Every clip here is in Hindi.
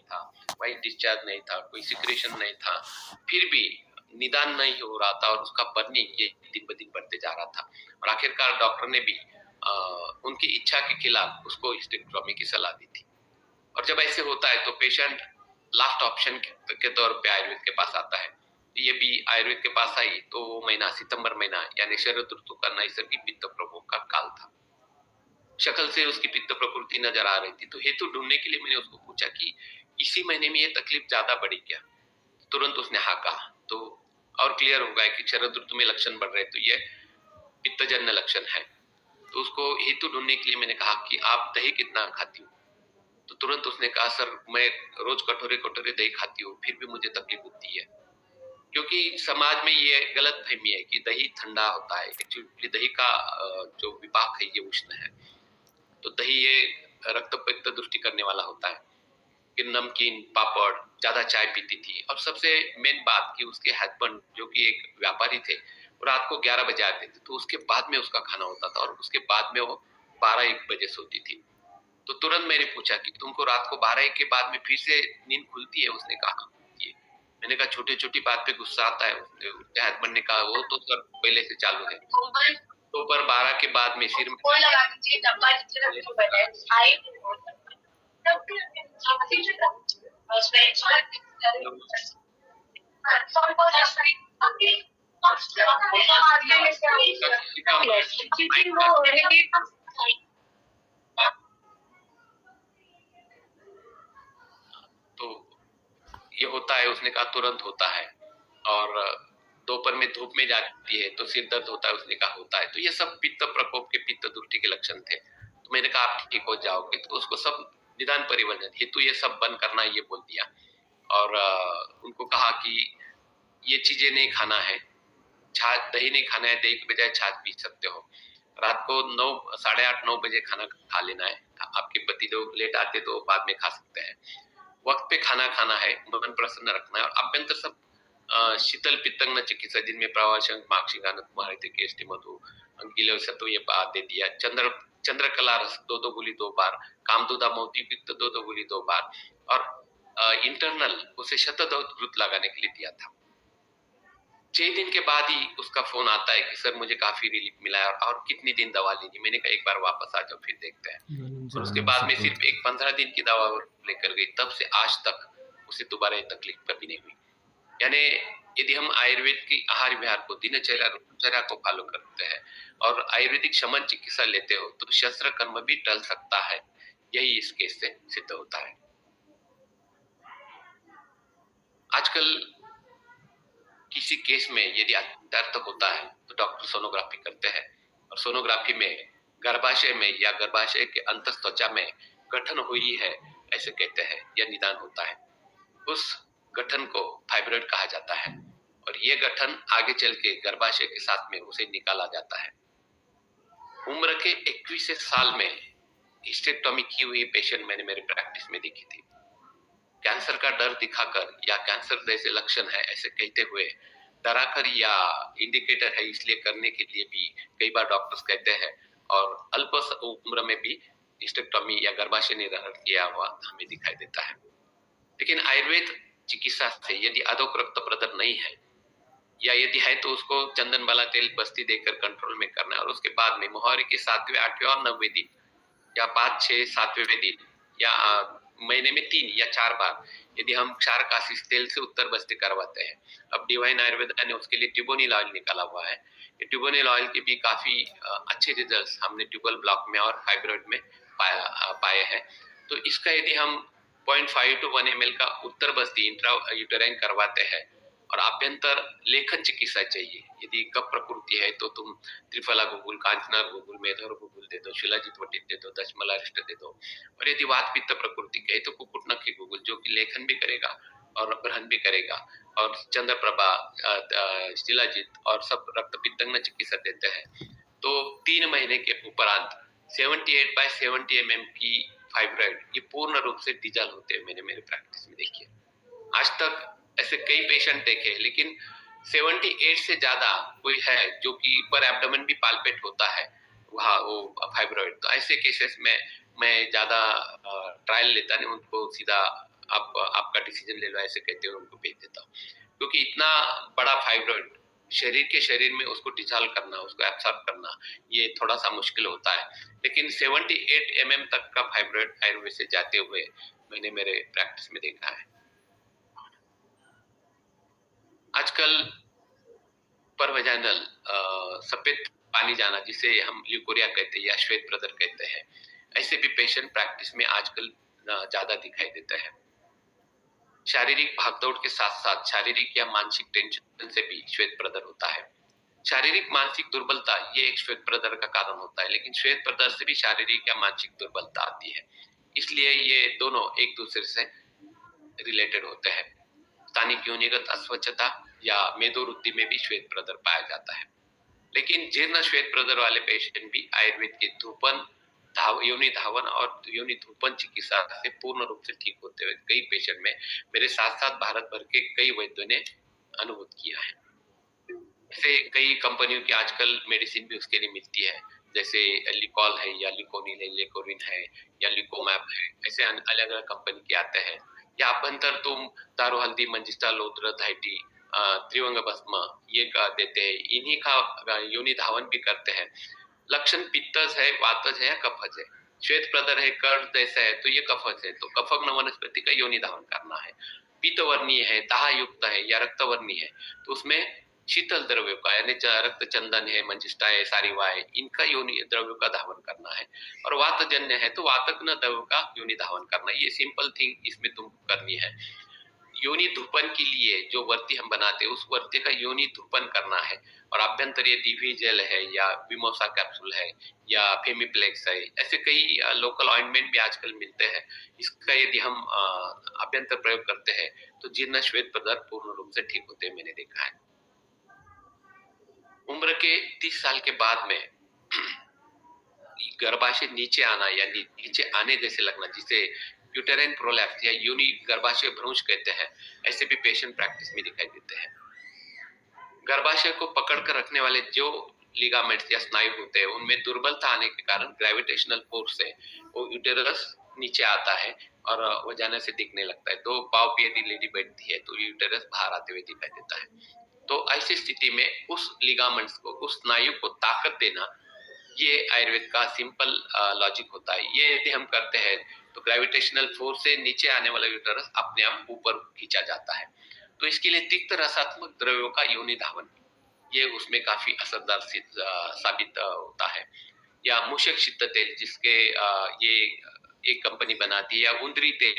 था, व्हाइट डिस्चार्ज नहीं था, कोई सिक्रेशन नहीं था, फिर भी निदान नहीं हो रहा था और उसका बर्निंग ये दिन ब दिन बढ़ते जा रहा था। और आखिरकार डॉक्टर ने भी उनकी इच्छा के खिलाफ उसको हिस्टेक्टोमी की सलाह दी थी। और जब ऐसे होता है तो पेशेंट लास्ट ऑप्शन के तौर पे आयुर्वेद के पास आता है। ये भी आयुर्वेद के पास आई तो वो महीना सितंबर महीना यानी शरद ऋतु का नैसर्गिक पित्त प्रकोप का काल था। शक्ल से उसकी पित्त प्रकृति नजर आ रही थी, तो हेतु ढूंढने के लिए मैंने उसको पूछा कि इसी महीने में ये तकलीफ ज्यादा बढ़ी क्या? तुरंत उसने हाँ कहा। तो और क्लियर हो गया कि शरद ऋतु में लक्षण बढ़ रहे, तो ये पित्तजन्य लक्षण है। तो उसको हेतु ढूंढने के लिए मैंने कहा कि आप दही कितना खाती हो? तो तुरंत उसने कहा सर मैं रोज कटोरे कटोरे दही खाती हूँ, फिर भी मुझे तकलीफ होती है। क्योंकि समाज में ये गलत फहमी है कि दही ठंडा होता है। एक्चुअली दही का जो विपाक है ये उष्ण है। तो दही ये रक्त पित्त दृष्टि करने वाला होता है। कि नमकीन पापड़ ज्यादा चाय पीती थी। और सबसे मेन बात कि उसके हस्बैंड जो कि एक व्यापारी थे, वो रात को 11 बजे आते थे, तो उसके बाद में उसका खाना होता था और उसके बाद में वो 12-1 बजे सोती थी। तो तुरंत मैंने पूछा कि तुमको रात को 12-1 के बाद में फिर से नींद खुलती है? उसने कहा खुलती है। मैंने कहा छोटी छोटी बात पे गुस्सा आता है? उसके हस्बैंड ने कहा वो तो सर पहले से चालू है। दोपहर 12 के बाद में सिर में तो ये होता है, उसने कहा तुरंत होता है। और दोपहर में धूप में जाती है तो सिर दर्द होता है, उसने कहा होता है। तो ये सब पित्त प्रकोप के पित्त दृष्टि के लक्षण थे। तो मैंने कहा आप ठीक हो जाओगे। तो उसको सब निदान परिवर्जन हेतु ये सब बंद करना ये बोल दिया। और उनको कहा कि ये चीजें नहीं खाना है, छाछ दही नहीं खाना है, दही के बजाय छाछ पी सकते हो। रात को 9 8:30-9 बजे खाना खा लेना है। आपके पति जो लेट आते तो बाद में खा सकते हैं। वक्त पे खाना खाना है, मन प्रसन्न रखना है। और अभ्यंतर सब शीतल पित्तंग चिकित्सा जिनमें प्रवासन माक्षिकान कुमारित केष्टि मधु अंगिलो सतो ये बात दे दिया। चंद्रकला रस 2-2 गोली 2 बार, कामदूदा मोती पित्त 2-2 गोली 2 बार। और इंटरनल उसे शतदौत घृत लगाने के लिए दिया था। 6 दिन के बाद ही उसका फोन आता है कि सर मुझे काफी रिलीफ मिला है और कितनी दिन दवा लीजिए। मैंने कहा एक बार वापस आ जाओ फिर देखते हैं। और उसके बाद में सिर्फ एक 15 दिन की दवा लेकर गई, तब से आज तक उसे दोबारा ये तकलीफ कभी नहीं हुई। यानी यदि हम आयुर्वेद की आहार विहार को दिनचर्या को फॉलो करते हैं और आयुर्वेदिक शमन चिकित्सा लेते हो तो शस्त्र कर्म भी टल सकता है। यही इस केस से सिद्ध होता है। आजकल किसी केस में यदि अत्यर्थ होता है तो डॉक्टर सोनोग्राफी करते हैं। और सोनोग्राफी में गर्भाशय में या गर्भाशय के अंत त्वचा में गठन हुई है ऐसे कहते हैं या निदान होता है। उस गठन को फाइब्रॉइड कहा जाता है। और ये गठन आगे चल के गर्भाशय के साथ में उसे निकाला जाता है। उम्र के 21 साल में हिस्टेक्टोमी की हुई पेशेंट मैंने मेरे प्रैक्टिस में देखी थी। कैंसर का डर दिखाकर या कैंसर जैसे लक्षण है ऐसे कहते हुए डराकर या इंडिकेटर है इसलिए करने के लिए भी कई बार डॉक्टर्स कहते हैं। और अल्प उम्र में भी हिस्टेक्टोमी या गर्भाशय निराकरण किया हुआ हमें दिखाई देता है। लेकिन आयुर्वेद चिकित्सा से यदि अधोक रक्त प्रदर नहीं है या यदि है तो उसको चंदन वाला तेल बस्ती देकर कंट्रोल में करना है। और उसके बाद में मुहावरे के 7वें 8वें और 9वें दिन या 5 6 7वें दिन या महीने में 3 या 4 बार यदि हम क्षार काशीस तेल से उत्तर बस्ती करवाते हैं। अब डिवाइन आयुर्वेदा ने उसके लिए ट्यूबोनिल ऑयल निकाला हुआ है। ये ट्यूबोनिल ऑयल के भी काफी अच्छे रिजल्ट्स हमने ट्यूबल ब्लॉक में और फाइब्रॉइड में पाए हैं। तो इसका यदि हम 0.5 to 1 ml का उत्तर बस्ती इंट्रा यूटेराइन करवाते हैं और आभ्यंतर लेखन चिकित्सा चाहिए। यदि कफ प्रकृति है तो तुम त्रिफला गुगुल, कांचनार गुगुल, मेधर गुगुल दे दो, शिलाजित वटित दे दो, दशमलारिष्ट दे दो। और यदि वात पित्त प्रकृति के है तो कुकुट नखी गुगुल जो कि लेखन भी करेगा और ग्रहण भी करेगा। और चंद्रप्रभा, शिलाजित और सब रक्त पित्तंग चिकित्सा देते हैं। तो 3 महीने के उपरांत 78/70 mm की फाइब्रॉइड ये पूर्ण रूप से डिजल होते हैं। मैंने मेरे प्रैक्टिस में देखी है। आज तक ऐसे कई पेशेंट देखे, लेकिन 78 से ज्यादा कोई है जो कि पर एब्डोमेन भी पाल्पेट होता है वहाँ वो फाइब्रॉइड। तो ऐसे केसेस में मैं ज्यादा ट्रायल लेता नहीं, उनको सीधा आप आपका डिसीजन ले लो, ऐसे कहते हुए उनको भेज देता हूँ। क्योंकि इतना बड़ा फाइब्रॉइड शरीर में उसको डिसॉल्व करना, उसको एब्सॉर्ब करना, ये थोड़ा सा मुश्किल होता है। लेकिन 78 mm तक का फाइब्रॉइड आयुर्वेद से जाते हुए मैंने मेरे प्रैक्टिस में देखा है। आजकल पर वजाइनल सफेद पानी जाना, जिसे हम ल्यूकोरिया कहते हैं या श्वेत प्रदर कहते हैं, ऐसे भी पेशेंट प्रैक्टिस में आजकल ज्यादा दिखाई देता है। शारीरिक भागदौड़ के साथ साथ शारीरिक या मानसिक टेंशन से भी श्वेत प्रदर होता है। शारीरिक मानसिक दुर्बलता ये एक श्वेत प्रदर का कारण होता है, लेकिन श्वेत प्रदर से भी शारीरिक या मानसिक दुर्बलता आती है, इसलिए ये दोनों एक दूसरे से रिलेटेड होते हैं। स्थानिक योनिगत अस्वच्छता या मेदोवृद्धि में भी श्वेत प्रदर पाया जाता है। लेकिन जीर्ण श्वेत प्रदर वाले पेशेंट भी आयुर्वेद के धूपन योनि धावन और योनि धूपन चिकित्सा से पूर्ण रूप से ठीक होते हुए कई पेशेंट में मेरे साथ साथ भारत भर के कई वैद्यों ने अनुभव किया है। ऐसे कई कंपनियों की आजकल मेडिसिन भी उसके लिए मिलती है, जैसे लिकॉल है या लिकोनिल है, लेकोरिन है या लिकोमैप है, ऐसे अलग अलग कंपनी के आते हैं। या अभ्यंतर तुम दारू हल्दी मंजिष्ठा लोद्र धाइटी त्रिवंग भस्म ये का देते हैं, इन्हीं का योनि धावन भी करते हैं। लक्षण पित्तज है, वातज है या कफज है। श्वेत प्रदर है, कर्ज जैसा है तो ये कफज है, तो कफग्न वनस्पति का योनि धावन करना है। पीतवर्णीय है, दाह युक्त है या रक्तवर्णीय है तो उसमें शीतल द्रव्यों का यानी रक्त चंदन है, मंजिष्ठा है, सारिवा है, इनका योनि द्रव्यों का धावन करना है। और वातजन्य है तो वातग्न द्रव्यों का योनि धावन करना है। ये सिंपल थिंग इसमें तुमको करनी है। योनि धूपन के लिए जो वर्ती हम बनाते हैं उस वर्ती का योनि धूपन करना है। और आभ्यंतर यदि भी जेल है या विमोसा कैप्सूल है या फेमिप्लेक्स है, ऐसे कई लोकल ऑइंटमेंट भी आजकल मिलते हैं, इसका यदि हम आभ्यंतर प्रयोग करते हैं तो जीर्ण श्वेत प्रदर पूर्ण रूप से ठीक होते मैंने देखा है। उम्र के 30 साल के बाद में गर्भाशय नीचे आना या नीचे आने जैसे लगना, जिसे यूटेराइन प्रोलैप्स या योनि गर्भाशय भ्रंश कहते हैं, ऐसे भी पेशेंट प्रैक्टिस में दिखाई देते हैं। गर्भाशय को पकड़ कर रखने वाले जो लिगामेंट्स या स्नायु होते हैं उनमें दुर्बलता आने के कारण ग्रेविटेशनल फोर्स से वो यूटेरस नीचे आता है और वजाना से दिखने लगता है। तो पाव पे यदि लेडी बैठती है तो यूटेरस बाहर आते हुए दिखाई देता है। तो ऐसी स्थिति में उस लिगामेंट्स को, उस स्नायु को ताकत देना, ये आयुर्वेद का सिंपल लॉजिक होता है। ये यदि हम करते हैं तो ग्रेविटेशनल फोर्स से नीचे आने वाला यूटेरस अपने आप ऊपर खींचा जाता है। तो इसके लिए तिक्त रसात्मक द्रव्यों का योनि धावन ये उसमें काफी असरदार साबित होता है। या मूषक सिद्ध तेल, जिसके ये एक कंपनी बनाती है, या उंदरी तेल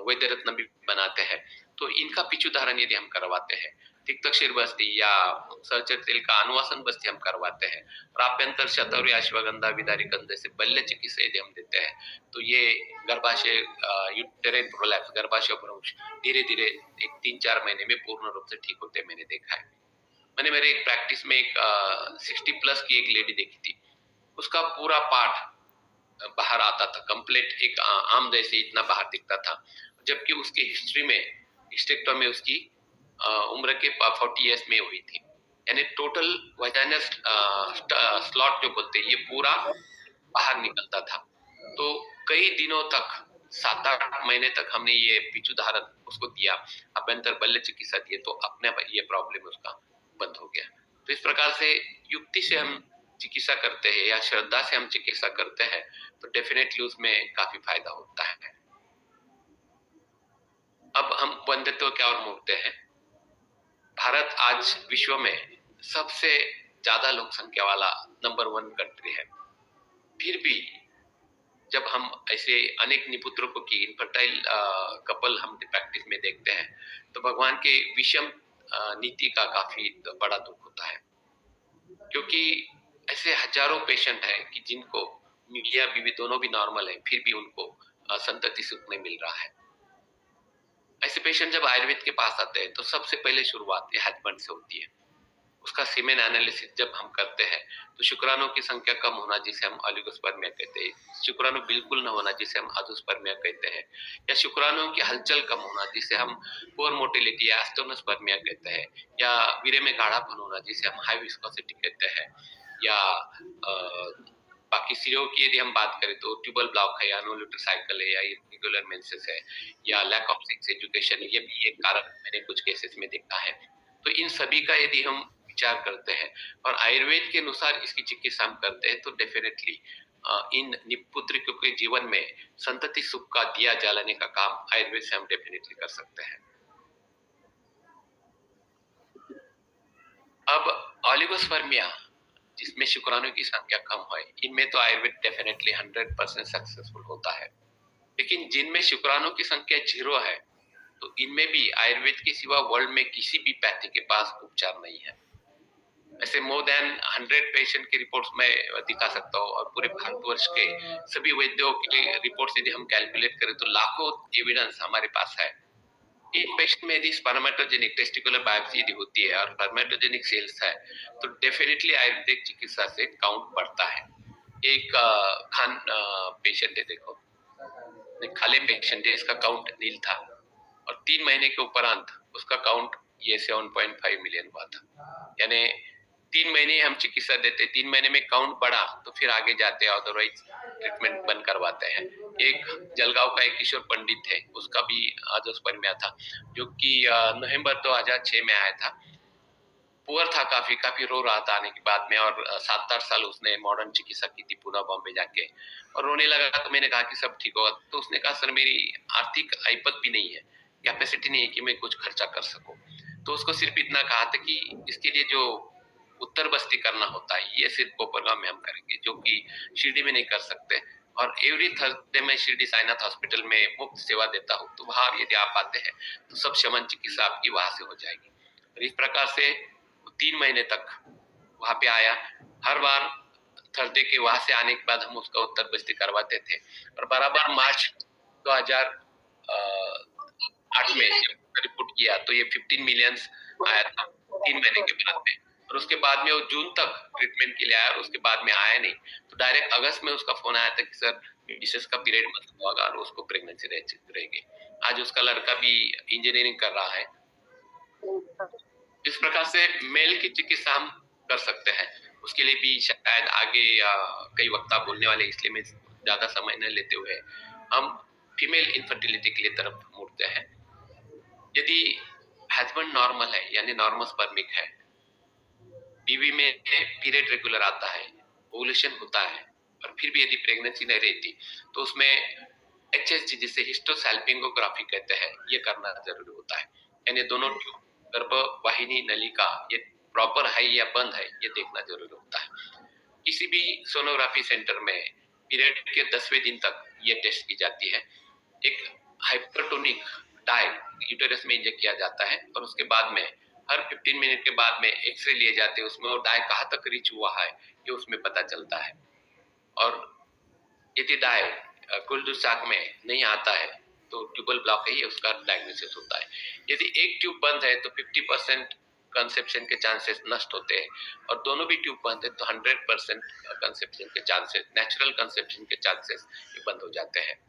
वैद्य रत्न भी बनाते हैं, तो इनका पिछुधारण यदि हम करवाते हैं, तिक्तक्षीर बस्ती या सहचर तेल का अनुवासन बस्ती हम करवाते हैं, और आभ्यंतर शतौरी अश्वगंधा विदारी कंद जैसे बल्य चिकित्सा यदि हम देते हैं तो ये गर्भाशय यूटेराइन प्रोलैप्स, गर्भाशय भ्रंश धीरे धीरे एक 3-4 महीने में पूर्ण रूप से ठीक होते मैंने देखा है। मैंने मेरे एक प्रैक्टिस में एक 60+ की एक लेडी देखी थी, उसका पूरा पार्ट बाहर आता था, कंप्लीट एक आम जैसे इतना बाहर दिखता था, जबकि उसकी हिस्ट्री में हिस्टेक्टोमी उसकी उम्र के 40 इयर्स में हुई थी। यानी टोटल वजाइनल स्लॉट जो बोलते हैं ये पूरा बाहर निकलता था। तो कई दिनों तक 7-8 महीने तक हमने ये पिछुधारण उसको दिया, अभ्यंतर बल्य चिकित्सा दिए, तो अपने ये प्रॉब्लम उसका बंद हो गया। तो इस प्रकार से युक्ति से हम चिकित्सा करते हैं या श्रद्धा से हम चिकित्सा करते हैं तो डेफिनेटली उसमें काफी फायदा होता है। अब हम वंध्यत्व क्या और मोड़ते हैं। भारत आज विश्व में सबसे ज्यादा लोक संख्या वाला नंबर 1 कंट्री है। फिर भी जब हम ऐसे अनेक निपुत्रों को की इनफर्टाइल कपल हम प्रैक्टिस में देखते हैं तो भगवान के विषम नीति का काफी बड़ा दुख होता है, क्योंकि ऐसे हजारों पेशेंट हैं कि जिनको मियां बीवी दोनों भी नॉर्मल है, फिर भी उनको संतति सुख नहीं मिल रहा है। ऐसे पेशेंट जब आयुर्वेद के पास आते हैं तो सबसे पहले शुरुआत ये हस्बैंड से होती है। उसका सीमेन एनालिसिस जब हम करते हैं तो शुक्राणु की संख्या कम होना जिसे हम ऑलिगोस्पर्मिया कहते हैं, शुक्राणु बिल्कुल न होना जिसे हम अजोस्पर्मिया कहते हैं, या शुक्राणुओं की हलचल कम होना जिसे हम पुअर मोटिलिटी या एस्टोनोस्पर्मिया कहते हैं, या वीर्य में गाढ़ापन होना जिसे हम हाई विस्कोसिटी कहते हैं, या बाकी सीओ की यदि हम बात करें तो ट्यूबल ब्लॉक है या नो ल्यूटर साइकिल है या इरेगुलर मेंसेस है या लैक ऑफ सेक्स एजुकेशन, ये भी एक कारण मैंने कुछ केसेस में देखा है। तो इन सभी का यदि हम विचार करते हैं और आयुर्वेद के अनुसार इसकी चिकित्सा हम करते हैं तो डेफिनेटली इन निपुत्रिकों के जीवन में संतति सुख का दिया जलाने का काम आयुर्वेद से हम डेफिनेटली कर सकते हैं। अब ऑलिगोस्पर्मिया जिसमें शुक्राणु की संख्या कम है, इनमें तो आयुर्वेद डेफिनेटली 100% सक्सेसफुल होता है। लेकिन जिनमें शुक्राणु की संख्या 0 है तो इनमें भी आयुर्वेद के सिवा वर्ल्ड में किसी भी पैथी के पास उपचार नहीं है। ऐसे मोर देन 100 पेशेंट की रिपोर्ट्स मैं दिखा सकता हूँ और पूरे भारतवर्ष के सभी वैद्यों की रिपोर्ट्स यदि हम कैलकुलेट करें तो लाखों एविडेंस हमारे पास है। एक पेशेंट में यदि स्पर्मेटोजेनिक टेस्टिकुलर बायोप्सी यदि होती है और स्पर्मेटोजेनिक सेल्स है तो डेफिनेटली आयुर्वेदिक चिकित्सा से काउंट बढ़ता है। एक खान पेशेंट है, देखो खाली पेशेंट है, इसका काउंट नील था और 3 महीने के उपरांत उसका काउंट ये 7.5 मिलियन हुआ था। यानी 3 महीने हम चिकित्सा देते, 3 महीने में काउंट बढ़ा तो फिर आगे जाते हैं, अदरवाइज ट्रीटमेंट बंद करवाते हैं। एक जलगांव का एक किशोर पंडित है, उसका भी आजोस्पर्मिया था जो कि नवंबर 2006 में आया था। पुअर था, काफी रो रहा था आने के बाद में और 7-8 साल उसने मॉडर्न चिकित्सा की थी पूना बॉम्बे जाके और रोने लगा। तो मैंने कहा कि सब ठीक होगा, तो उसने कहा सर मेरी आर्थिक आइपत भी नहीं है, कैपेसिटी नहीं है कि मैं कुछ खर्चा कर सकूं। तो उसको सिर्फ इतना कहा था कि इसके लिए जो उत्तर बस्ती करना होता है ये सिर्फ कोपरगांव में हम करेंगे, जो कि शिरडी में नहीं कर सकते। और एवरी थर्सडे मैं शिरडी साईनाथ हॉस्पिटल में मुफ्त सेवा देता हूँ, तो वहां यदि आप आते हैं तो सब शमन चिकित्सा आपकी वहां से हो जाएगी। और इस प्रकार से 3 महीने तक वहां पे आया। हर बार थर्सडे के वहां से आने के बाद हम उसका उत्तर बस्ती करवाते थे और बराबर मार्च 2008 में रिपोर्ट किया तो ये 15 मिलियन आया था 3 महीने के बाद में। और उसके बाद में वो जून तक ट्रीटमेंट के लिए आया और उसके बाद में आया नहीं, तो डायरेक्ट अगस्त में उसका फोन आया था कि सर मिसेस का पीरियड मत होगा और उसको प्रेगनेंसी रहेगी। आज उसका लड़का भी इंजीनियरिंग कर रहा है। इस प्रकार से मेल की चिकित्सा हम कर सकते हैं। उसके लिए भी शायद आगे कई वक्ता बोलने वाले, इसलिए मैं ज्यादा समय न लेते हुए हम फीमेल इनफर्टिलिटी के लिए तरफ मुड़ते हैं। यदि हस्बैंड नॉर्मल है यानी नॉर्मल स्पर्मिक है, बीवी में पीरियड रेगुलर आता है, ओवुलेशन होता है और फिर भी यदि प्रेगनेंसी नहीं रहती तो उसमें HSG जिसे हिस्टोसैल्पिंगोग्राफी कहते हैं ये करना जरूरी होता है। यानी दोनों ट्यूब गर्भवाहिनी नलिका ये प्रॉपर है या बंद है ये देखना जरूरी होता है। किसी भी सोनोग्राफी सेंटर में पीरियड के 10वें दिन तक ये टेस्ट की जाती है। एक हाइपरटोनिक डाई यूटेरस में इंजेक्ट किया जाता है और उसके बाद में हर 15 मिनट के बाद में एक्सरे लिए जाते हैं, उसमें वो डाई कहाँ तक रीच हुआ है ये उसमें पता चलता है। और यदि डाई कुलदुसाक में नहीं आता है तो ट्यूबल ब्लॉक है, उसका डायग्नोसिस होता है। यदि एक ट्यूब बंद है तो 50% कंसेप्शन के चांसेस नष्ट होते हैं और दोनों भी ट्यूब बंद है तो 100% कंसेप्शन के चांसेस, नेचुरल कंसेप्शन के चांसेस ये बंद हो जाते हैं।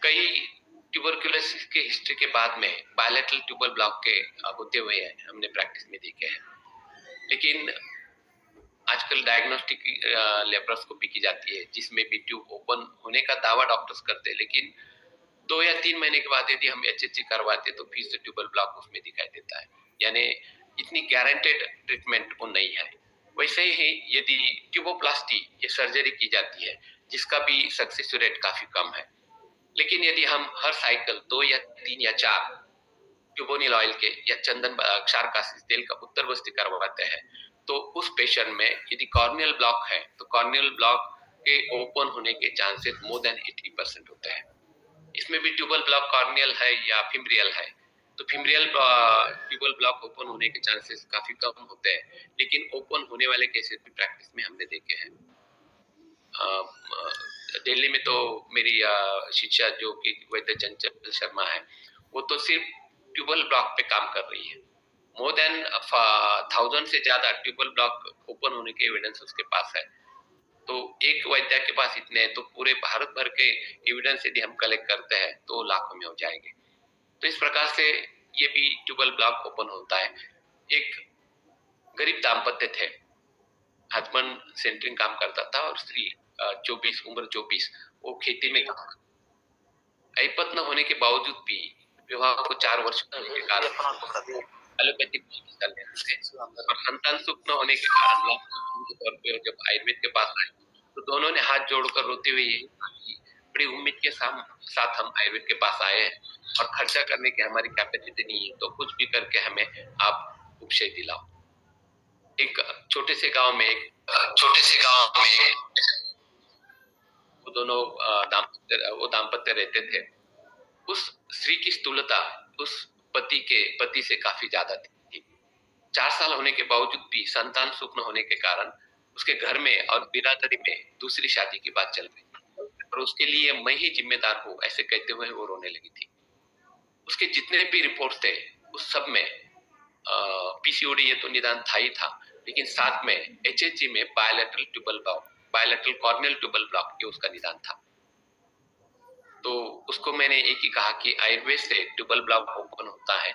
कई ट्यूबरकुलोसिस के हिस्ट्री के बाद में बायलैटरल ट्यूबल ब्लॉक के होते हुए हमने प्रैक्टिस में देखे हैं। लेकिन आजकल डायग्नोस्टिक लेप्रोस्कोपी की जाती है जिसमें भी ट्यूब ओपन होने का दावा डॉक्टर्स करते हैं, लेकिन 2 या 3 महीने के बाद यदि हम HSG करवाते तो फिर से ट्यूबल ब्लॉक उसमें दिखाई देता है। यानी इतनी गारंटेड ट्रीटमेंट वो नहीं है। वैसे ही यदि ट्यूबोप्लास्टी ये सर्जरी की जाती है जिसका भी सक्सेस रेट काफी कम है, लेकिन यदि हम हर साइकिल 2 या 3 या 4 ट्यूबोनिल ऑयल के या चंदन क्षारकासी तेल का उत्तर बस्ती करवाते हैं तो उस पेशेंट में यदि कॉर्नियल ब्लॉक है तो कॉर्नियल ब्लॉक के ओपन होने के चांसेस मोर देन 80% होते हैं। इसमें भी ट्यूबल ब्लॉक कॉर्नियल है या फिम्ब्रियल है तो फिम्ब्रियल ट्यूबल ब्लॉक ओपन होने के चांसेस काफी कम होते हैं, लेकिन ओपन होने वाले केसेस भी प्रैक्टिस में हमने देखे हैं। दिल्ली में तो मेरी शिक्षा जो कि वैद्य चंचल शर्मा है वो तो सिर्फ ट्यूबल ब्लॉक पे काम कर रही है। मोर देन 1000 से ज्यादा ट्यूबल ब्लॉक ओपन होने के एविडेंस उसके पास है। तो एक वैद्य के पास इतने हैं तो पूरे भारत भर के एविडेंस यदि हम कलेक्ट करते हैं तो लाखों में हो जाएंगे। तो इस प्रकार से ये भी ट्यूबल ब्लॉक ओपन होता है। एक गरीब दाम्पत्य थे, हस्बैंड सेंटरिंग काम करता था और स्त्री 24 उम्र 24 वो खेती में ऐपत न होने के बावजूद भी विवाह को 4 वर्ष होने के कारण एलोपैथिक चिकित्सा लेते थे और संतान सुख न होने के कारण के तौर पे जब आयुर्वेद के पास आए तो दोनों ने हाथ जोड़कर रोते हुए यही कहा कि बड़ी उम्मीद के साथ हम आयुर्वेद के पास आए हैं और खर्चा करने की हमारी कैपेसिटी नहीं है, तो कुछ भी करके हमें आप उपशय दिलाओ। एक छोटे से गांव में वो दोनों दाम्पत्य रहते थे। उस स्त्री की स्थूलता उस पति से काफी ज्यादा थी। 4 साल होने के बावजूद भी संतान सुख न होने के कारण उसके घर में और बिरादरी में दूसरी शादी की बात चल रही थी और उसके लिए मैं ही जिम्मेदार हूँ ऐसे कहते हुए वो रोने लगी थी। उसके जितने भी रिपोर्ट्स थे उस सब में पीसीओडी ये तो निदान था ही था, लेकिन साथ में एचएचजी में बायलैटरल कॉर्नियल ट्यूबल ब्लॉक ये उसका निदान था। तो उसको मैंने एक ही कहा कि आयुर्वेद से ट्यूबल ब्लॉक ओपन होता है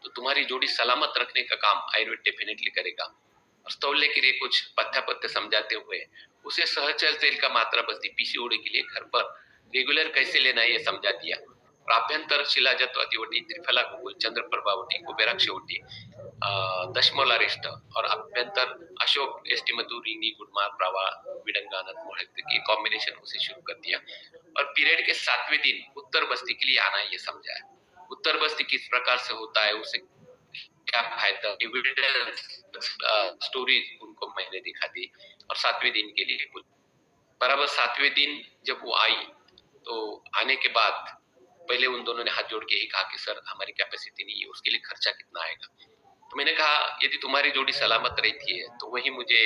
तो तुम्हारी जोड़ी सलामत रखने का काम आयुर्वेद डेफिनेटली करेगा। और स्थौल्य के लिए कुछ पथ्य समझाते हुए उसे सहचल तेल का मात्रा बस्ती पीसीओडी के लिए घर पर रेगुलर कैसे लेना है ये समझा दिया। आभ्यंतर शिलाजत्वती त्रिफला गुगुल चंद्र प्रभावटी कुबेराक्षवटी दशमोलारिष्ट और अभ्यंतर अशोक एस्टिमधुरी गुडमार प्रवा विडंगानंद मोहित की कॉम्बिनेशन उसे शुरू कर दिया और पीरियड के 7वें दिन उत्तर बस्ती के लिए आना ये समझाया। उत्तर बस्ती किस प्रकार से होता है, उसे क्या फायदा, स्टोरीज उनको मैंने दिखा दी और 7वें दिन के लिए कुछ बराबर 7वें दिन जब वो आई तो आने के बाद पहले उन दोनों ने हाथ जोड़ के ही कहा कि सर हमारी कैपेसिटी नहीं है, उसके लिए खर्चा कितना आएगा। तो मैंने कहा यदि तुम्हारी जोड़ी सलामत रहती है तो वही मुझे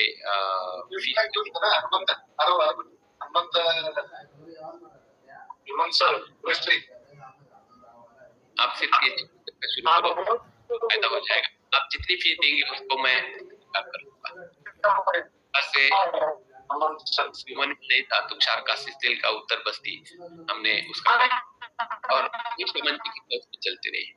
आप सिर्फ ये शुरू करो, फायदा हो जाएगा। आप जितनी फीस देंगे उसको मैं करूंगा। ऐसे नहीं था तुषार काशीस तेल का उत्तर बस्ती हमने उसका और शमन चिकित्सा चलती रही।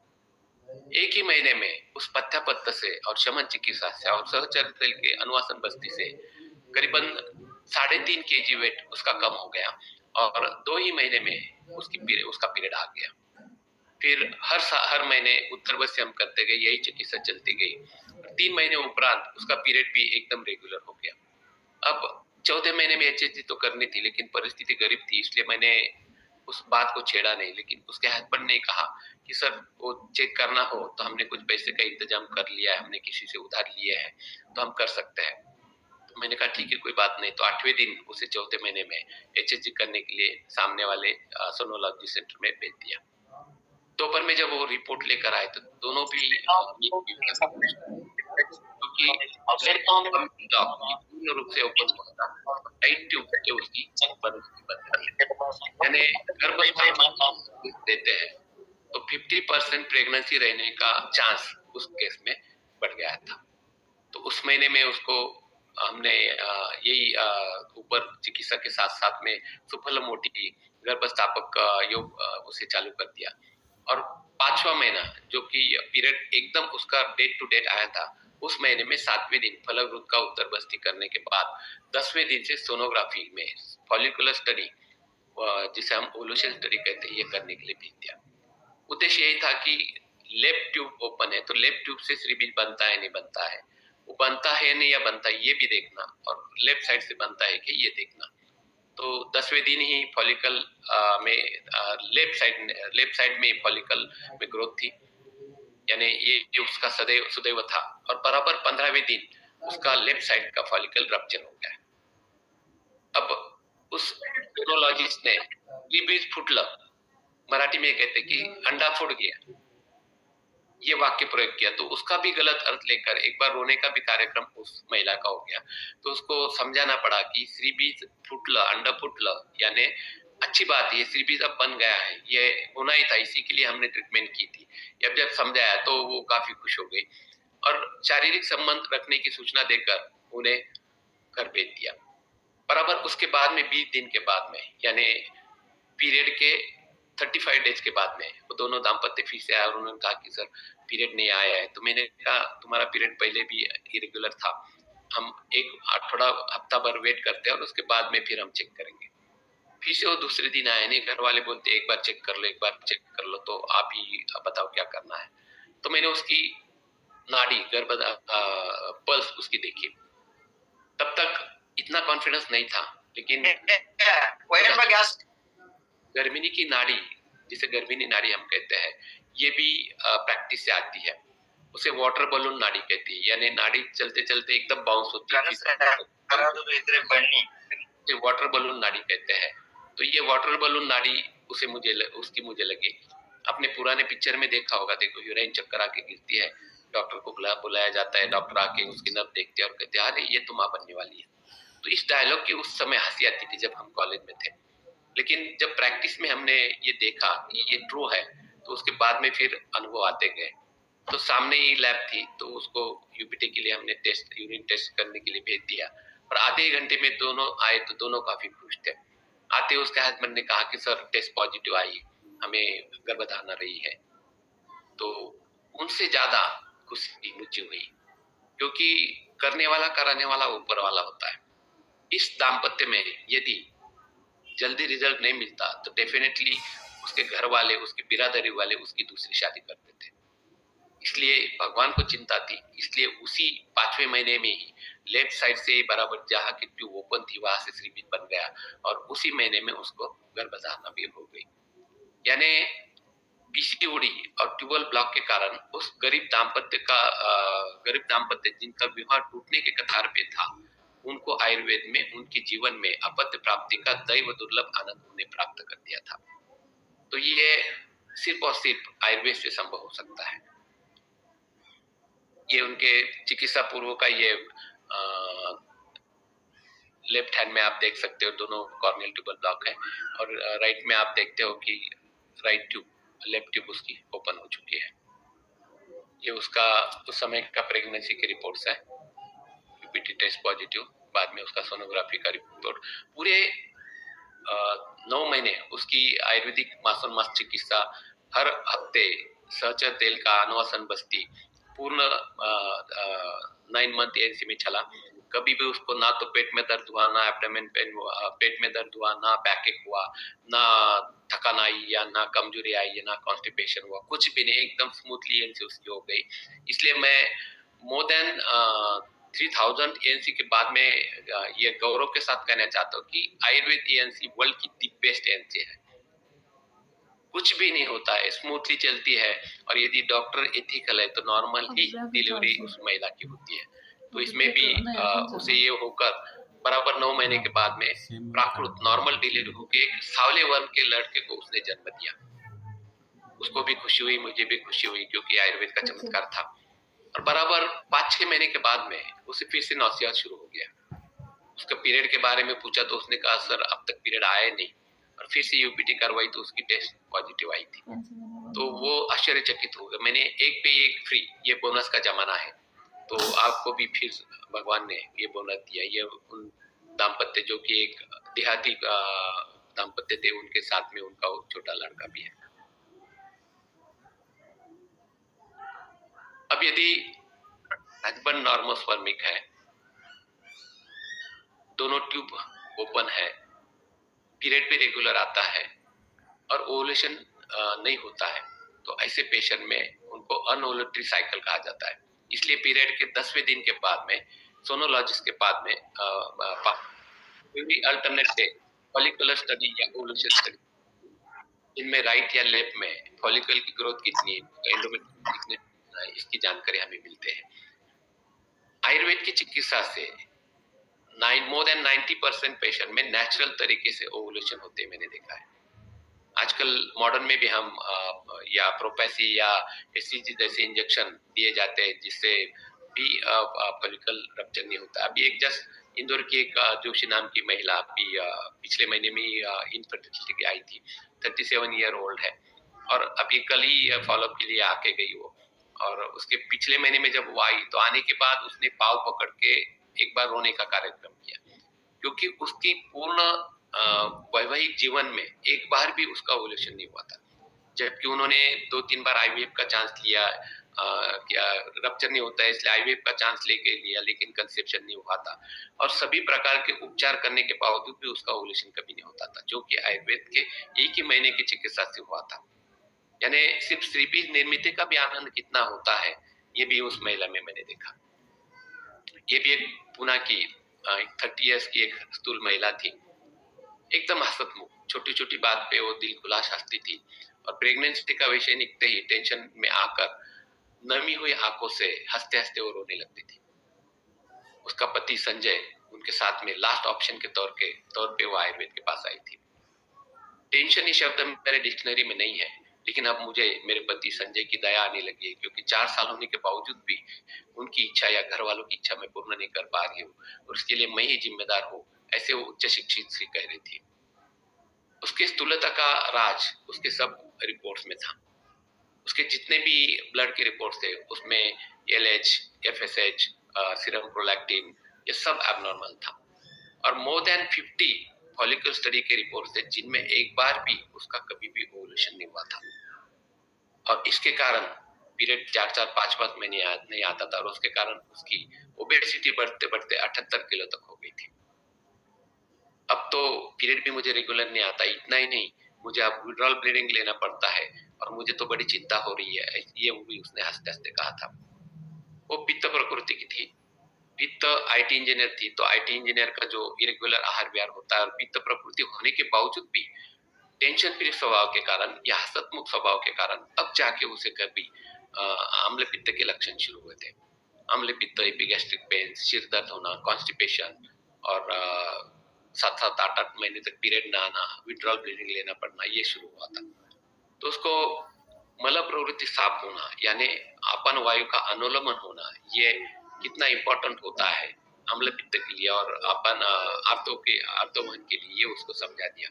एक ही महीने में उस पथ्य से और शमन चिकित्सा से और सहचर तेल के अनुवासन बस्ती से करीबन 3.5 kg वेट उसका कम हो गया और 2 ही महीने में उसका पीरियड आ गया। फिर हर महीने उत्तर बस्ती हम करते गए, यही चिकित्सा चलती गई। 3 महीने उपरांत उसका पीरियड भी एकदम रेगुलर हो गया। अब 14 महीने में एचएचजी तो करनी थी लेकिन परिस्थिति गरीब थी इसलिए मैंने उस बात को छेड़ा नहीं। लेकिन उसके हस्बैंड ने कहा कि सर वो चेक करना हो तो हमने कुछ पैसे का इंतजाम कर लिया है, हमने किसी से उधार लिए हैं तो हम कर सकते हैं। तो मैंने कहा ठीक है कोई बात नहीं। तो 8वें दिन उसे 4थे महीने में एचएचजी करने के लिए सामने वाले सोनोलॉजी सेंटर में भेज दिया। दोपहर में जब वो रिपोर्ट लेकर आए तो दोनों भी पूर्ण रूप से ओपन होता टाइट ट्यूब के उसकी यानी गर्भ देते हैं तो 50% प्रेगनेंसी रहने का चांस उस केस में बढ़ गया था। तो उस महीने में उसको हमने यही ऊपर चिकित्सा के साथ साथ में सुफल मोटी गर्भस्थापक योग उसे चालू कर दिया। और 5वां महीना जो कि पीरियड एकदम उसका डेट टू डेट आया था उस महीने में 7वें दिन फलग्रुत का उत्तर बस्ती करने के बाद 10वें दिन से सोनोग्राफी में फॉलिकुलर स्टडी जिसे हम ओलूशन स्टडी कहते हैं ये करने के लिए भेज दिया। उद्देश्य यही था कि लेफ्ट ट्यूब ओपन है तो लेफ्ट ट्यूब से श्रीबीज बनता है नहीं बनता है, वो बनता है नहीं या बनता है ये भी देखना और लेफ्ट साइड से बनता है कि ये देखना। तो 10वें दिन ही फॉलिकल में लेफ्ट साइड में फॉलिकल में ग्रोथ थी यानी ये उसका सुदैव था और बराबर 15वें दिन उसका लेफ्ट साइड का फॉलिकल रप्चर हो गया। अब उस न्यूरोलॉजिस्ट ने बीज फुटलं मराठी में कहते कि अंडा फूट गया ये वाक्य प्रयोग किया तो उसका भी गलत अर्थ लेकर एक बार रोने का भी कार्यक्रम उस महिला का हो गया। तो उसको समझाना पड़ा कि श्रीबीज फुटलं अंडा फुटलं यानी अच्छी बात है, श्रीबीज अब बन गया है, ये होना ही था, इसी के लिए हमने ट्रीटमेंट की थी। जब समझाया तो वो काफी खुश हो गई और शारीरिक संबंध रखने की सूचना देकर उन्हें घर भेज दिया। बराबर उसके बाद में 20 दिन के बाद में यानी पीरियड के 35 डेज के बाद में वो दोनों दाम्पत्य फिर से आए और उन्होंने कहा कि सर पीरियड नहीं आया है। तो मैंने कहा तुम्हारा पीरियड पहले भी इरेगुलर था हम एक थोड़ा हफ्ता भर वेट करते हैं और उसके बाद में फिर हम चेक करेंगे। फिर से वो दूसरे दिन आए नहीं, घर वाले बोलते एक बार चेक कर लो, एक बार चेक कर लो, तो आप ही बताओ क्या करना है। तो मैंने उसकी नाड़ी पल्स उसकी देखी। तब तक इतना कॉन्फिडेंस नहीं था, लेकिन गर्भिणी की नाड़ी, जिसे गर्भिणी नाड़ी हम कहते हैं, ये भी प्रैक्टिस से आती है। उसे वाटर बलून नाड़ी कहती है, यानी नाड़ी चलते चलते एकदम बाउंस होती है, वाटर बलून नाड़ी कहते हैं। तो ये वाटर बलून नाड़ी उसकी मुझे लगी। अपने पुराने पिक्चर में देखा होगा, देखो हीरोइन चक्कर आके गिरती है, डॉक्टर को बुलाया जाता है, डॉक्टर आके उसकी नब्ज देखते हैं और कहते हैं अरे ये तो माँ बनने वाली है। तो इस डायलॉग की उस समय हंसी आती थी जब हम कॉलेज में थे, लेकिन जब प्रैक्टिस में हमने ये देखा कि ये ट्रू है, तो उसके बाद में फिर अनुभव आते गए। तो सामने ही लैब थी, तो उसको यूपीटी के लिए हमने यूरिन टेस्ट करने के लिए भेज दिया, और आधे घंटे में दोनों आए तो दोनों काफी खुश थे। आते उसके हस्बैंड ने कहा कि सर टेस्ट पॉजिटिव आई, हमें गर्भधारणा रही है। तो उनसे ज्यादा खुशी मुझे हुई, क्योंकि करने वाला कराने वाला ऊपर वाला होता है। इस दाम्पत्य में यदि जल्दी रिजल्ट नहीं मिलता तो डेफिनेटली उसके घर वाले, उसके बिरादरी वाले उसकी दूसरी शादी कर देते। इसलिए भगवान को चिंता थी, इसलिए उसी 5वें महीने में ही लेफ्ट साइड से बराबर जहाँ की ट्यूब ओपन थी वहां से श्रीबीज बन गया, और उसी महीने में उसको गर्भधारणा भी हो गई। यानी पीसीओडी और ट्यूबल ब्लॉक के कारण उस गरीब दाम्पत्य जिनका विवाह टूटने के कतार पे था, उनको आयुर्वेद में उनके जीवन में अपत्य प्राप्ति का दैव दुर्लभ आनंद उन्हें प्राप्त कर दिया था। तो ये सिर्फ और सिर्फ आयुर्वेद से संभव हो सकता है। ये उनके चिकित्सा पूर्व का ये लेफ्ट हैंड में आप देख सकते हो, दोनों कॉर्नियल ट्यूबल ब्लॉक है, और राइट में आप देखते हो कि राइट ट्यूब, लेफ्ट ट्यूब उसकी ओपन हो चुकी है। ये उसका उस समय का प्रेगनेंसी की रिपोर्ट्स है, यूपीटी टेस्ट पॉजिटिव, बाद में उसका सोनोग्राफी का रिपोर्ट। पूरे 9 महीने उसकी आयुर्वेदिक मासन मास चिकित्सा, हर हफ्ते सहचर तेल का अनुवासन बस्ती, पूर्ण 9 मंथ एएनसी में चला। कभी भी उसको ना तो पेट में दर्द हुआ, ना एब्डोमेन पेन हुआ, पेट में दर्द हुआ, ना बैकएक हुआ, ना थकान आई, या ना कमजोरी आई, या ना कॉन्स्टिपेशन हुआ, कुछ भी नहीं, एकदम स्मूथली एएनसी उसकी हो गई। इसलिए मैं मोर देन 3000 एएनसी के बाद में ये गौरव के साथ कहना चाहता हूँ कि आयुर्वेद एएनसी वर्ल्ड की दी बेस्ट एएनसी है। कुछ भी नहीं होता है, स्मूथली चलती है, और यदि डॉक्टर एथिकल है तो नॉर्मल ही डिलीवरी उस महिला की होती है। तो इसमें भी उसे ये होकर बराबर 9 महीने के बाद में प्राकृत नॉर्मल डिलीवरी होकर एक सावले वर्ण के लड़के को उसने जन्म दिया। उसको भी खुशी हुई, मुझे भी खुशी हुई, क्योंकि आयुर्वेद का चमत्कार था। और बराबर 5-6 महीने के बाद में उसे फिर से नौसियात शुरू हो गया। उसका पीरियड के बारे में पूछा तो उसने कहा सर अब तक पीरियड आया नहीं, और फिर से यूपीटी करवाई तो उसकी टेस्ट पॉजिटिव आई थी। तो वो आश्चर्यचकित हो गए। मैंने एक पे एक फ्री, ये बोनस का जमाना है, तो आपको भी फिर भगवान ने ये बोनस दिया। ये उन दाम्पत्य जो कि एक देहाती दाम्पत्य थे, उनके साथ में उनका छोटा लड़का भी है। अब यदि हस्बैंड नॉर्मोस्पर्मिक है, दोनों ट्यूब ओपन है, पीरियड भी रेगुलर आता है, और ओवुलेशन नहीं होता है, तो ऐसे पेशेंट में उनको अनओवुलेटरी साइकिल कहा जाता है। इसलिए पीरियड के 10वें दिन के बाद में सोनोलॉजिस्ट के बाद में अल्टरनेट डे फॉलिकुलर स्टडी या ओवुलेशन स्टडी, इनमें राइट या लेफ्ट में फॉलिकल की ग्रोथ कितनी है, एंडोमेट्रियम कितने, इसकी जानकारी हमें मिलते हैं। आयुर्वेद की चिकित्सा से मोर देन 90% पेशेंट में नेचुरल तरीके से ओवुलेशन होते मैंने देखा है। आजकल मॉडर्न में भी हम या प्रोपेसी या एससीजी जैसे इंजेक्शन दिए जाते हैं, जिससे भी फॉलिकल रप्चर नहीं होता। अभी एक जस्ट इंदौर की एक जोशी नाम की महिला अभी पिछले महीने में इनफर्टिलिटी आई थी, 37 ईयर ओल्ड है, और अभी कल ही फॉलोअप के लिए आके गई वो। और उसके पिछले महीने में जब वो आई तो आने के बाद उसने पाव पकड़ के एक बार रोने का कार्यक्रम किया, क्योंकि उसकी पूर्ण वैवाहिक जीवन में एक बार भी उसका ओवुलेशन नहीं हुआ था, जबकि उन्होंने 2-3 बार आईवीएफ का चांस लिया, क्या रप्चर नहीं होता है, इसलिए आईवीएफ का चांस लेके लिया, लेकिन कंसेप्शन नहीं हुआ था। और सभी प्रकार के उपचार करने के बावजूद भी उसका ओवुलेशन कभी नहीं होता था, जो कि आयुर्वेद के एक ही महीने की चिकित्सा से हुआ था। यानी सिर्फ श्रीबीज निर्मित का भी आनंद कितना होता है, ये भी उस महिला में मैंने देखा। ये भी एक पुणे की 30 इयर्स की एक स्थूल महिला थी, एकदम हसतमुख, छोटी छोटी बात पे वो दिल खुलास हंसती थी। और प्रेगनेंसी का विषय निकलते ही टेंशन में आकर नमी हुई आंखों से हंसते हंसते वो रोने लगती थी। उसका पति संजय उनके साथ में लास्ट ऑप्शन के तौर पे वो आयुर्वेद के पास आई थी। टेंशन ये शब्द मेरे डिक्शनरी में नहीं है, लेकिन अब मुझे मेरे पति संजय की दया आने लगी है, क्योंकि 4 साल होने के बावजूद भी उनकी इच्छा या घर वालों की इच्छा मैं पूर्ण नहीं कर पा रही हूँ, और उसके लिए मैं ही जिम्मेदार हूँ, ऐसे वो उच्च शिक्षित श्री कह रही थी। उसकी स्थूलता का राज उसके सब रिपोर्ट्स में था। उसके जितने भी ब्लड के रिपोर्ट्स थे उसमें एलएच, एफएसएच, सीरम प्रोलैक्टिन, ये सब एबनॉर्मल था। और मोर देन 50 फॉलिकल स्टडी के रिपोर्ट्स थे जिनमें एक बार भी उसका कभी भी ओवुलेशन नहीं हुआ था। और इसके कारण पीरियड 4-4, 5-5 महीने नहीं आता था, और उसके कारण उसकी ओबेसिटी बढ़ते बढ़ते 78 किलो तक हो गई थी। अब तो पीरियड भी मुझे रेगुलर नहीं आता, इतना ही नहीं, मुझे अब विड्रॉल ब्लीडिंग लेना पड़ता है, और मुझे तो बड़ी चिंता हो रही है, ये वो भी उसने हंसते हंसते कहा था। वो पित्त प्रकृति की थी, पित्त आईटी इंजीनियर थी, तो आईटी इंजीनियर का जो इरेगुलर आहार विहार होता है, और पित्त प्रकृति होने के बावजूद भी टेंशन फ्री स्वभाव के कारण या हसतमुख स्वभाव के कारण अब जाके उसे कभी अम्ल पित्त के लक्षण शुरू हुए थे। अम्ल पित्त, एपिगैस्ट्रिक पेन, सिर दर्द होना, कॉन्स्टिपेशन, और 7-7, 8-8 महीने तक पीरियड ना आना, विड्रॉल ब्लीडिंग लेना पड़ना, ये शुरू हुआ था। तो उसको मल प्रवृत्ति साफ होना, यानी अपन वायु का अनुलोमन होना, ये कितना इंपॉर्टेंट होता है अम्ल पित्त के लिए और अपन आर्तवहन के लिए, ये उसको समझा दिया।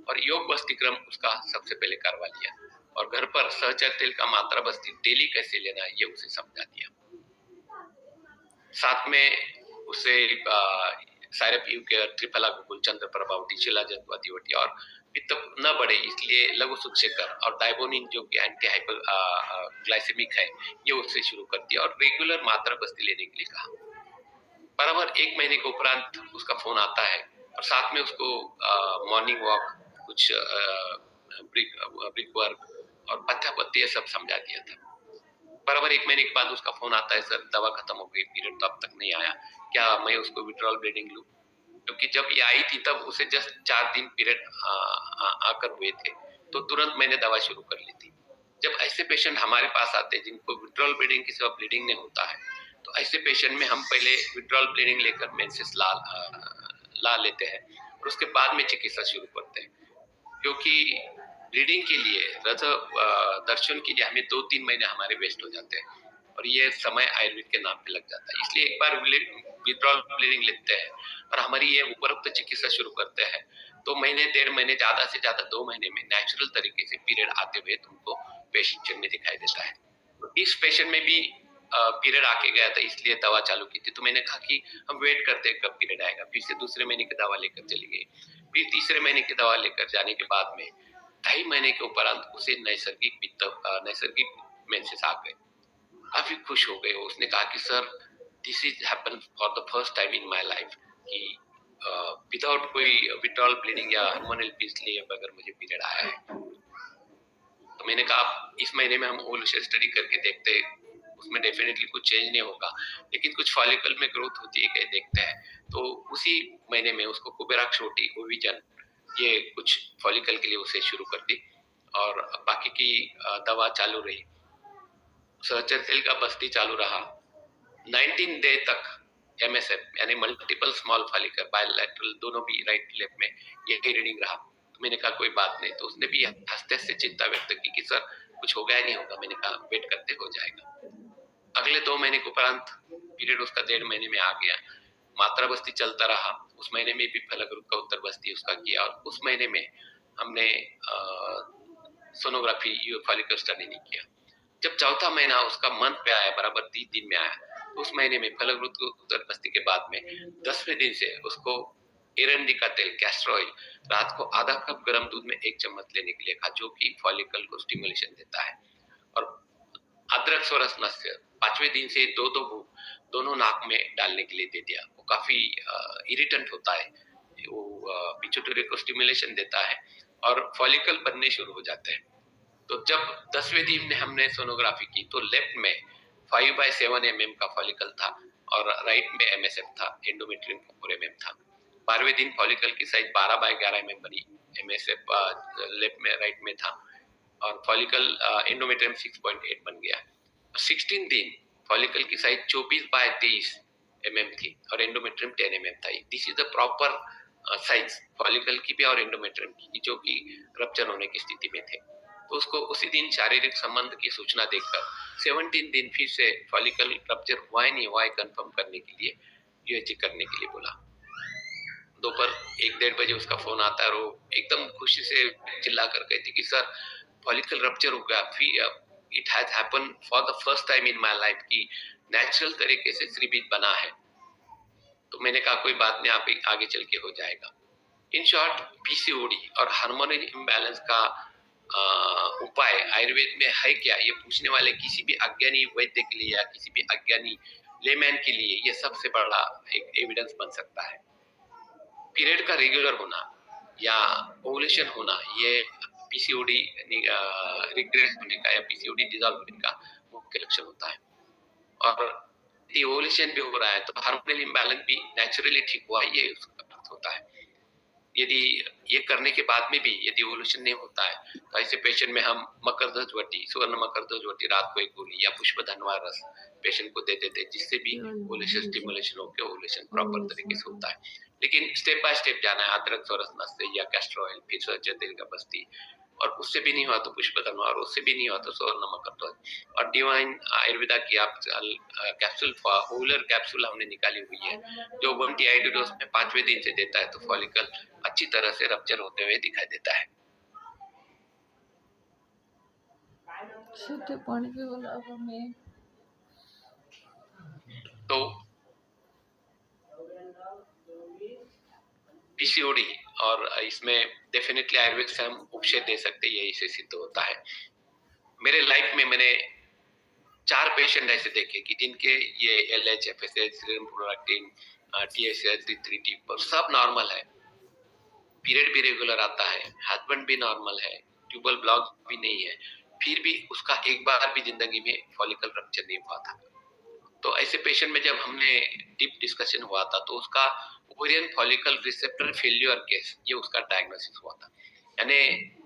और योग बस्ती क्रम उसका सबसे पहले करवा लिया, और घर पर सहचर तेल का मात्रा बस्ती डेली कैसे लेना है, ये उसे समझा दिया। साथ में उसे सायरप के त्रिफला गुकुल, चंद्र प्रभावती, शिला जत्वातिवटी, और पित्त न बढ़े इसलिए लघु सुक्षेकर और डायबोनिन जो कि एंटी हाइपर ग्लाइसेमिक है, ये उससे शुरू कर दिया, और रेगुलर मात्रा बस्ती लेने के लिए कहा। बराबर 1 महीने के उपरांत उसका फोन आता है, और साथ में उसको मॉर्निंग वॉक, कुछ ब्रिक वर्क और पत्थर पत्ती सब समझा दिया था। बराबर 1 महीने के बाद उसका फोन आता है, सर दवा खत्म हो गई, पीरियड तो अब तक नहीं आया, क्या मैं उसको विड्रॉल ब्लीडिंग लूं? क्योंकि जब ये आई थी तब उसे जस्ट 4 दिन पीरियड आकर हुए थे, तो तुरंत मैंने दवा शुरू कर ली थी। जब ऐसे पेशेंट हमारे पास आते हैं जिनको विड्रॉल ब्लीडिंग के सिवा ब्लीडिंग नहीं होता है, तो ऐसे पेशेंट में हम पहले विड्रॉल ब्लीडिंग लेकर मेंसेस ला लेते हैं, और उसके बाद में चिकित्सा शुरू करते हैं। क्योंकि ब्लीडिंग के लिए, रथ दर्शन के लिए हमें 2-3 महीने हमारे वेस्ट हो जाते हैं, और ये समय आयुर्वेद के नाम पे लग जाता है। इसलिए एक बार विड्रॉल ब्लीडिंग लेते हैं और हमारी ये उपरोक्त चिकित्सा शुरू करते हैं, तो महीने 1.5 महीने, ज्यादा से ज्यादा 2 महीने में नेचुरल तरीके से पीरियड आते हुए तुमको पेशेंट में दिखाई देता है। तो इस पेशेंट में भी पीरियड आके गया था, इसलिए दवा चालू की थी। तो मैंने कहा कि हम वेट करते हैं कब पीरियड आएगा, फिर से दूसरे महीने की दवा लेकर चली गई, फिर तीसरे महीने की दवा लेकर जाने के बाद में 2.5 महीने के उपरांत उसे नैसर्गिक मेंसेस आ गए। काफी खुश हो गए। उसने कहा कि sir this is happen for the first time in my life, कि विदाउट कोई विड्रॉल ब्लीडिंग या हार्मोनल पीस लिए बगैर मुझे पीरियड आया है। तो मैंने कहा इस महीने में हम ओवुलेशन स्टडी करके देखते हैं, उसमें डेफिनेटली कुछ चेंज नहीं होगा, लेकिन कुछ फॉलिकल में ग्रोथ होती है क्या देखते हैं। तो उसी महीने में उसको कुबेराक्ष रोटी, ओविजन, ये कुछ फॉलिकल के लिए उसे शुरू कर दी, और बाकी की दवा चालू रही। सहचर तेल का बस्ती चालू रहा। 19 डे तक MSF यानी मल्टीपल स्मॉल फॉलिकल बायलैटरल, दोनों भी राइट लेफ्ट में यही रीडिंग रहा। तो मैंने कहा कोई बात नहीं, तो उसने भी हंसते हंसते चिंता व्यक्त की कि सर कुछ हो गया नहीं होगा। मैंने कहा वेट करते हो जाएगा। अगले 2 महीने के उपरांत पीरियड उसका 1.5 महीने में आ गया। मात्रा बस्ती चलता रहा। उस महीने में भी फलक का उत्तर बस्ती उसका किया, और उस महीने में हमने सोनोग्राफी फॉलिकल स्टडी नहीं किया। जब चौथा महीना उसका मंथ पे आया, बराबर 30 दिन में आया, तो उस महीने में फलक उत्तर बस्ती के बाद में 10वें दिन से उसको एरंडी का तेल, कैस्टर ऑयल, रात को आधा कप गर्म दूध में 1 चम्मच लेने के लिए कहा, जो कि फॉलिकल को स्टिमुलेशन देता है। और अदरक सोरस नस्य 5वें दिन से दो दो दोनों नाक में डालने के लिए दे दिया। वो काफी इरिटेंट होता है, वो पिट्यूटरी को स्टिमुलेशन देता है और फॉलिकल बनने शुरू हो जाते हैं। तो जब 10वें दिन में हमने सोनोग्राफी की तो लेफ्ट में 5/7 mm का फॉलिकल था और राइट में MSF था, एंडोमेट्रियम 4 mm था। 12वें दिन फॉलिकल की साइज 12/11 mm बनी, MSF लेफ्ट में राइट में था और फॉलिकल एंडोमेट्रियम 6.8 बन गया। 16 दिन फॉलिकल की साइज 24/23 mm थी और एंडोमेट्रियम 10 mm था। This is the proper size follicle की भी और एंडोमेट्रियम की, जो कि रप्चर होने की स्थिति में थे। तो उसको उसी दिन शारीरिक संबंध की सूचना देकर 17 दिन फिर से फॉलिकल रप्चर हुआ है नहीं हुआ है कंफर्म करने के लिए UHG करने के लिए बोला। दोपहर 1-1:30 बजे उसका फोन आता है और वो एकदम खुशी से चिल्ला कर कहती कि सर फॉलिकल रप्चर हो गया, फिर it has happen for the first time in my life कि नेचुरल तरीके से श्रीबीज बना है। तो मैंने कहा कोई बात नहीं, आप आगे चल के हो जाएगा। इन शॉर्ट PCOD और हार्मोनल इम्बैलेंस का उपाय आयुर्वेद में है क्या, ये पूछने वाले किसी भी अज्ञानी वैद्य के लिए या किसी भी अज्ञानी लेमैन के लिए ये सबसे बड़ा एक एविडेंस बन सकता है। पीरियड का रेगुलर होना या ओवुलेशन होना ये PCOD रिग्रेस होने का या PCOD डिसॉल्व होने का मुख्य लक्षण होता है। और यदि ओवुलेशन भी हो रहा है तो हार्मोनल इम्बैलेंस भी नेचुरली ठीक हुआ ये उसका अर्थ होता है। यदि ये करने के बाद में भी यदि ओवुलेशन नहीं होता है तो ऐसे पेशेंट में हम मकरध्वज वटी, सुवर्ण मकरध्वज वटी रात को एक गोली या पुष्प धनवा रस पेशेंट को दे देते हैं, जिससे भी ओवुलेशन स्टिमुलेशन होकर ओवुलेशन प्रॉपर तरीके से होता है। लेकिन स्टेप बाय स्टेप जाना है, अदरक सोरस नस्य या कैस्टर ऑयल, फिर सरसों तेल का बस्ती, और उससे भी नहीं हुआ तो पुष्प धनवा, और उससे भी नहीं हुआ तो सुवर्ण मकरध्वज। और डिवाइन आयुर्वेदा की आप कैप्सूल ओवुलर कैप्सूल हमने निकाली हुई है जो 1 TID डोज में 5वें दिन से देता है, तो फॉलिकल अच्छी तरह से रप्चर होते हुए दिखाई देता है। तो PCOD और इसमें डेफिनेटली आयुर्वेद से हम उपशय दे सकते हैं, यही से सिद्ध होता है। मेरे लाइफ में मैंने 4 पेशेंट ऐसे देखे कि जिनके ये LH, FSH, serum prolactin, TSH, D3T पर सब नॉर्मल है, पीरियड भी रेगुलर आता है, हस्बैंड भी नॉर्मल है, ट्यूबल ब्लॉक भी नहीं है, फिर भी उसका एक बार भी जिंदगी में फॉलिकल रप्चर नहीं हुआ था। तो ऐसे पेशेंट में जब हमने डीप डिस्कशन हुआ था तो उसका ovarian follicle receptor failure case ये उसका डायग्नोसिस हुआ था। यानी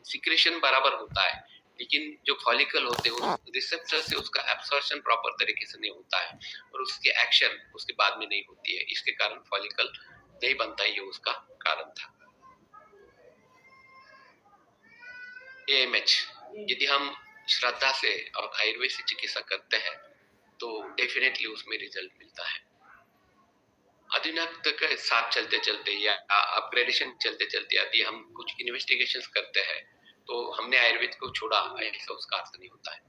सिक्रेशन बराबर होता है लेकिन जो फॉलिकल होते हैं उस रिसेप्टर से उसका एब्सॉर्प्शन प्रॉपर तरीके से नहीं होता है और उसकी एक्शन उसके बाद में नहीं होती है, इसके कारण फॉलिकल नहीं बनता, ये उसका कारण था। AMH यदि हम श्रद्धा से और आयुर्वेद से चिकित्सा करते हैं तो डेफिनेटली उसमें रिजल्ट मिलता है। अधुनातन के साथ चलते चलते या अपग्रेडेशन चलते चलते यदि हम कुछ इन्वेस्टिगेशंस करते हैं तो हमने आयुर्वेद को छोड़ा, ऐसा उसका अर्थ नहीं होता है।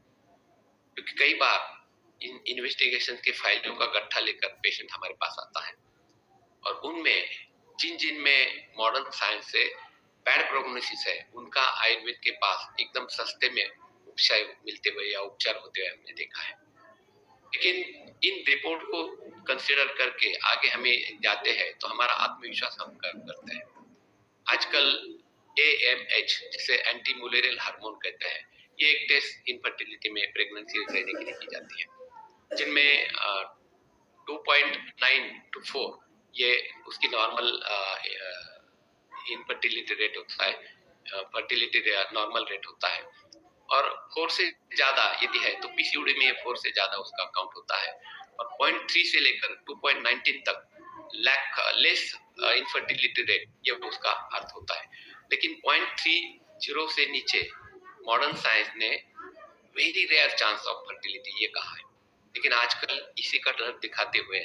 क्योंकि कई बार इन इन्वेस्टिगेशंस के फाइलों का गट्ठा लेकर पेशेंट हमारे पास आता है और उनमें जिन में मॉडर्न साइंस से बैड प्रोग्नोसिस है उनका आयुर्वेद के पास एकदम सस्ते में उपचार मिलते हुए या उपचार होते हुए हमने देखा है। लेकिन इन रिपोर्ट को कंसिडर करके आगे हमें जाते हैं तो हमारा आत्मविश्वास हम करते हैं। आजकल AMH जिसे एंटी मुलेरियल हार्मोन कहते हैं, ये एक टेस्ट इनफर्टिलिटी में प्रेगनेंसी रहने के लिए की जाती है, जिनमें 2.9 to 4 ये उसकी नॉर्मल इनफर्टिलिटी रेट होता है, फर्टिलिटी नॉर्मल रेट होता है, और 4 से ज्यादा यदि है तो PCOD में 4 से ज्यादा उसका काउंट होता है, और 0.3 से लेकर 2.19 तक लेस इनफर्टिलिटी रेट ये उसका अर्थ होता है। लेकिन 0.30 से नीचे मॉडर्न साइंस ने very rare chance of fertility ये कहा है। लेकिन आजकल इसी का डर दिखाते हुए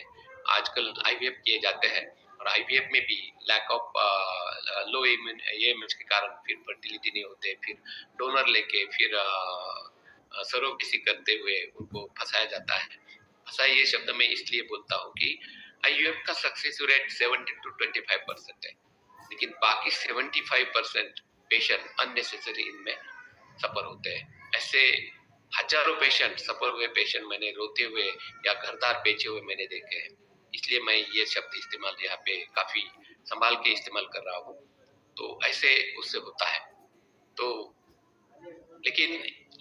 आजकल IVF किए जाते हैं और IVF में भी लैक ऑफ लो AMH के कारण फिर फर्टिलिटी नहीं होते, फिर डोनर लेके फिर सरोगेसी करते हुए उनको फंसाया जाता है। फंसा ये शब्द मैं इसलिए बोलता हूँ कि IVF का सक्सेस रेट 70 to 25% है, लेकिन बाकी 75% पेशेंट अननेसेसरी इनमें सफर होते हैं। ऐसे हजारों पेशेंट, सफर हुए पेशेंट मैंने रोते हुए या घरदार बेचे हुए मैंने देखे हैं। इसलिए मैं ये शब्द इस्तेमाल यहाँ पे काफी संभाल के इस्तेमाल कर रहा हूँ। तो ऐसे उससे होता है। तो लेकिन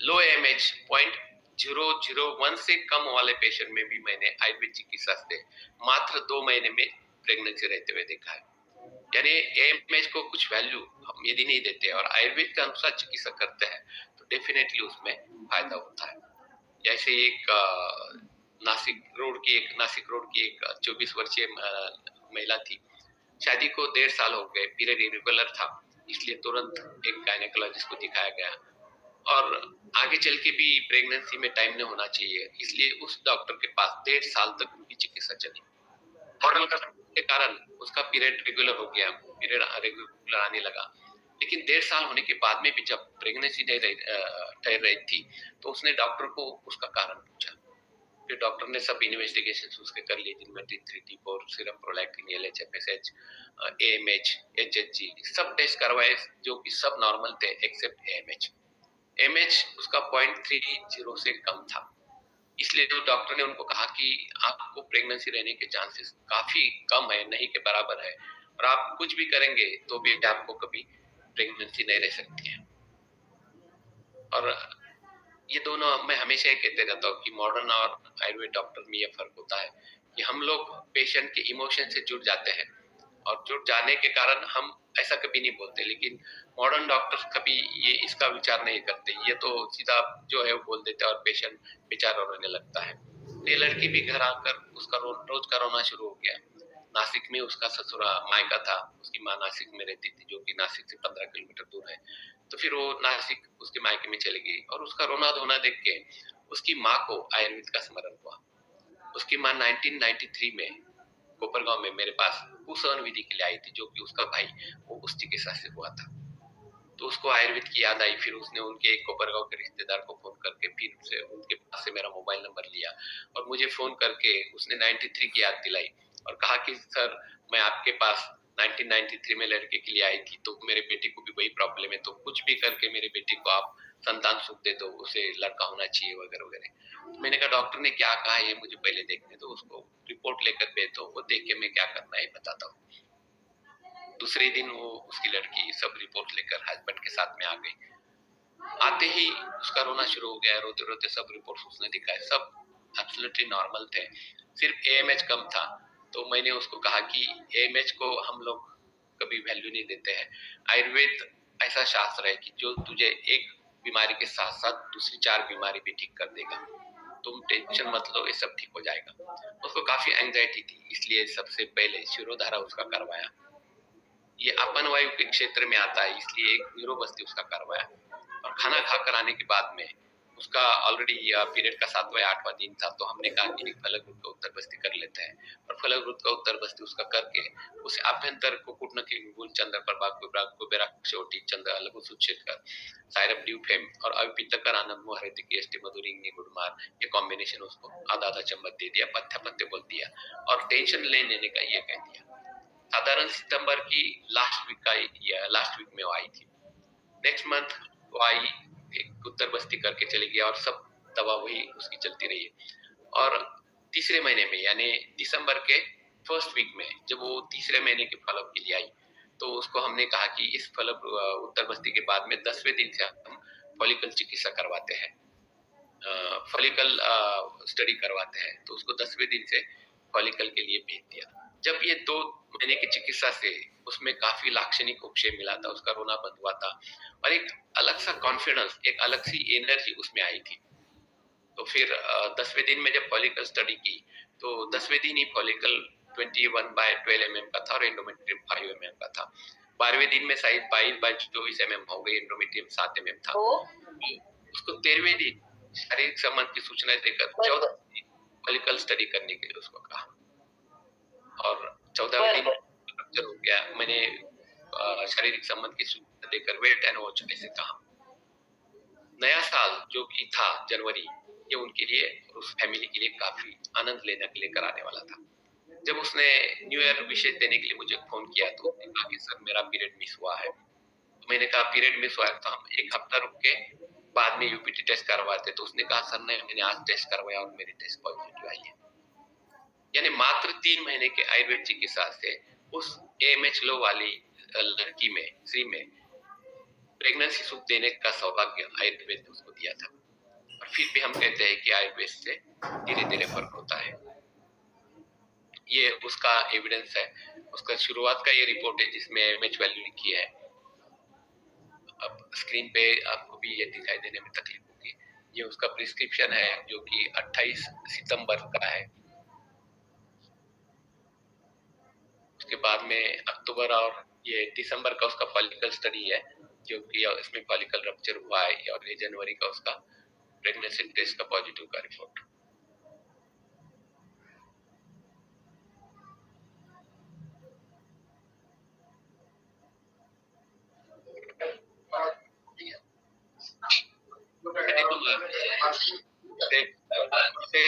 लो एमएच 0.001 से कम वाले पेशेंट में भी मैंने आयुर्वेद चिकित्सा से मात्र 2 महीने में प्रेगनेंसी रहते हुए देखा है। यानी एमएच को कुछ वैल्यू हम यदि नहीं देते और आयुर्वेद के अनुसार चिकित्सा करते हैं तो डेफिनेटली उसमें फायदा होता है। जैसे एक नासिक रोड की एक 24 वर्षीय महिला थी। शादी को 1.5 साल हो गए, पीरियड इरेगुलर था, इसलिए तुरंत एक गायनेकोलॉजिस्ट को दिखाया गया और आगे चल के भी प्रेगनेंसी में टाइम नहीं होना चाहिए, इसलिए उस डॉक्टर के पास 1.5 साल तक उनकी चिकित्सा चली। हॉर्मोनल के कारण उसका पीरियड रेगुलर हो गया, पीरियड रेगुलर आने लगा। लेकिन 1.5 साल होने के बाद में भी जब प्रेगनेंसी नहीं ठहर रही थी तो उसने डॉक्टर को उसका कारण पूछा। फिर डॉक्टर ने सब इन्वेस्टिगेशन उसके कर लिए, जिनमें T3 T4 serum prolactin, LH-FSH, AMH, HHG सब टेस्ट करवाए जो कि सब नॉर्मल थे एक्सेप्ट AMH। AMH उसका 0.30 से कम था, इसलिए जो डॉक्टर ने उनको कहा कि आपको प्रेगनेंसी रहने के चांसेस काफी कम है, नहीं के बराबर है, और आप कुछ भी करेंगे तो भी आपको कभी प्रेगनेंसी नहीं रह सकती है। और ये दोनों मैं हमेशा ही कहते रहता हूँ कि मॉडर्न और आयुर्वेद डॉक्टर में ये फर्क होता है कि हम लोग पेशेंट के इमोशन से जुड़ जाते हैं और जुड़ जाने के कारण हम ऐसा कभी नहीं बोलते, लेकिन मॉडर्न डॉक्टर्स कभी ये इसका विचार नहीं करते, ये तो सीधा जो है वो बोल देते हैं और पेशेंट बेचारा रोने लगता है। ये लड़की भी घर आकर उसका रोज का रोना शुरू हो गया। नासिक में उसका ससुरा मायका था, उसकी माँ नासिक में रहती थी जो कि नासिक से 15 किलोमीटर दूर है। तो फिर वो नासिक उसके मायके में चली गई और उसका रोना धोना देख के उसकी माँ को आयुर्वेद का स्मरण हुआ। उसकी माँ 1993 में कोपरगांव में मेरे पास कुसवन विधि के लिए आई थी, जो कि उसका भाई वो उस चिकित्सा से हुआ था। तो उसको आयुर्वेद की याद आई। फिर उसने उनके एक कोपरगांव के रिश्तेदार को फोन करके फिर से उनके पास से मेरा मोबाइल नंबर लिया और मुझे फोन करके उसने 93 की याद दिलाई और कहा कि सर मैं आपके पास 1993 में लड़के के लिए आई थी, तो मेरे बेटे को भी वही प्रॉब्लम है, तो कुछ भी करके मेरे बेटे को आप संतान सुख दे दो, उसे लड़का होना चाहिए वगैरह वगैरह। तो मैंने कहा डॉक्टर ने क्या कहा ये मुझे पहले देखने दो, उसको रिपोर्ट लेकर भेज दो, वो देख के मैं क्या करना है बताता हूँ। दूसरे दिन वो उसकी लड़की सब रिपोर्ट लेकर हस्बैंड के साथ में आ गई। आते ही उसका रोना शुरू हो गया, रोते रोते सब रिपोर्ट्स उसने दिखाए, सब एब्सोल्युटली नॉर्मल थे, सिर्फ एएमएच कम था। तो मैंने उसको कहा कि एएमएच को हम लोग कभी वैल्यू नहीं देते हैं, आयुर्वेद ऐसा शास्त्र है कि जो तुझे एक बीमारी के साथ साथ दूसरी 4 बीमारी भी ठीक कर देगा, तुम टेंशन मत लो, ये सब ठीक हो जाएगा। उसको काफी एंजाइटी थी, इसलिए सबसे पहले शिरोधारा उसका करवाया। ये अपन वायु के क्षेत्र में आता है, इसलिए एक न्यूरोबस्ती उसका करवाया। और खाना खाकर आने के बाद में उसका ऑलरेडी पीरियड का 7वां या 8वां दिन था, तो हमने कहा कि फलक रुद्र का उत्तर बस्ती कर लेते हैं। और फलक रुद्र का उत्तर बस्ती उसका करके उसे आभ्यंतर को कुटन के गुल चंद्र प्रभा कुबेरा कुशोटी चंद्र लघु सुच्छेदकर सायरप ड्यूफेम और अविपितकर आनंद मोहरित की एष्टि मधुरिंगी गुडमार, ये कॉम्बिनेशन उसको आधा आधा चम्मच दे दिया, पत्ते पत्ते बोल दिया और टेंशन ले लेने का ये कह दिया। साधारण सितंबर की लास्ट वीक में वो आई थी। नेक्स्ट मंथ वो आई, एक उत्तर बस्ती करके चली गई और सब दवा वही उसकी चलती रही है। और तीसरे महीने में यानी दिसंबर के फर्स्ट वीक में जब वो तीसरे महीने के फॉलोअप के लिए आई, तो उसको हमने कहा कि इस फॉलोअप उत्तर बस्ती के बाद में 10वें दिन से हम फॉलिकल चिकित्सा करवाते हैं, फॉलिकल स्टडी करवाते हैं। तो उसको 10वें दिन से फॉलिकल के लिए भेज दिया। जब ये 2 महीने की चिकित्सा से उसमें काफी लाक्षणिक उपशम मिला था, उसका रोना बंद हुआ था और एक अलग सा कॉन्फिडेंस, एक अलग सी एनर्जी उसमें आई थी। तो फिर 10वें दिन में जब फॉलिकल स्टडी की तो 10वें दिन ही फॉलिकल 21/12 mm का था और एंडोमेट्रियम 5 mm का था। 12वें दिन में शायद 22/24 mm हो गई, एंडोमेट्रियम 7 mm था। उसको 13वें दिन शारीरिक संबंध की सूचना देकर 14 फॉलिकल स्टडी करने के लिए उसको कहा और 14वें दिन रप्चर हो गया। मैंने शारीरिक संबंध की सूचना देकर वेट एंड वॉच ऐसे कहा। नया साल जो कि था जनवरी, ये उनके लिए और उस फैमिली के लिए काफी आनंद लेने के लिए कराने वाला था। जब उसने न्यू ईयर विशेष देने के लिए मुझे फोन किया तो उसने कहा कि सर मेरा पीरियड मिस हुआ है। तो मैंने कहा पीरियड मिस हुआ है तो हम 1 हफ्ता रुक के बाद में यूपीटी टेस्ट करवाते तो उसने कहा सर नहीं, मैंने आज टेस्ट करवाया और मेरी टेस्ट पॉजिटिव आई है। यानी मात्र 3 महीने के आयुर्वेद चिकित्सा से उस एएमएच लो वाली लड़की में, स्त्री में प्रेगनेंसी सुख देने का सौभाग्य आयुर्वेद ने उसको दिया था। और फिर भी हम कहते हैं कि आयुर्वेद से धीरे धीरे फर्क होता है। ये उसका एविडेंस है। उसका शुरुआत का ये रिपोर्ट है जिसमें एमएच वैल्यू लिखी है। अब स्क्रीन पे आपको भी ये दिखाई देने में तकलीफ होगी। ये उसका प्रिस्क्रिप्शन है जो कि 28 सितंबर का है। उसके बाद में अक्टूबर और ये दिसंबर का उसका फॉलिकल स्टडी है जो कि इसमें फॉलिकल रप्चर हुआ है, और ये जनवरी का उसका प्रेगनेंसी टेस्ट का पॉजिटिव का रिपोर्ट।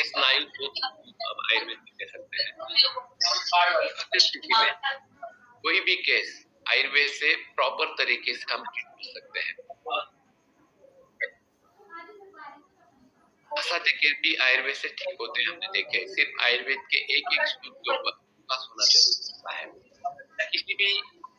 स्नायु आयुर्वेद में कह सकते हैं। स्थिति में कोई भी केस आयुर्वेद से प्रॉपर तरीके से हम ट्रीट कर सकते हैं। असाध्य केस भी आयुर्वेद से ठीक होते हैं, हमने देखे। सिर्फ आयुर्वेद के एक एक स्टूप के ऊपर पास होना जरूरी होता है। किसी भी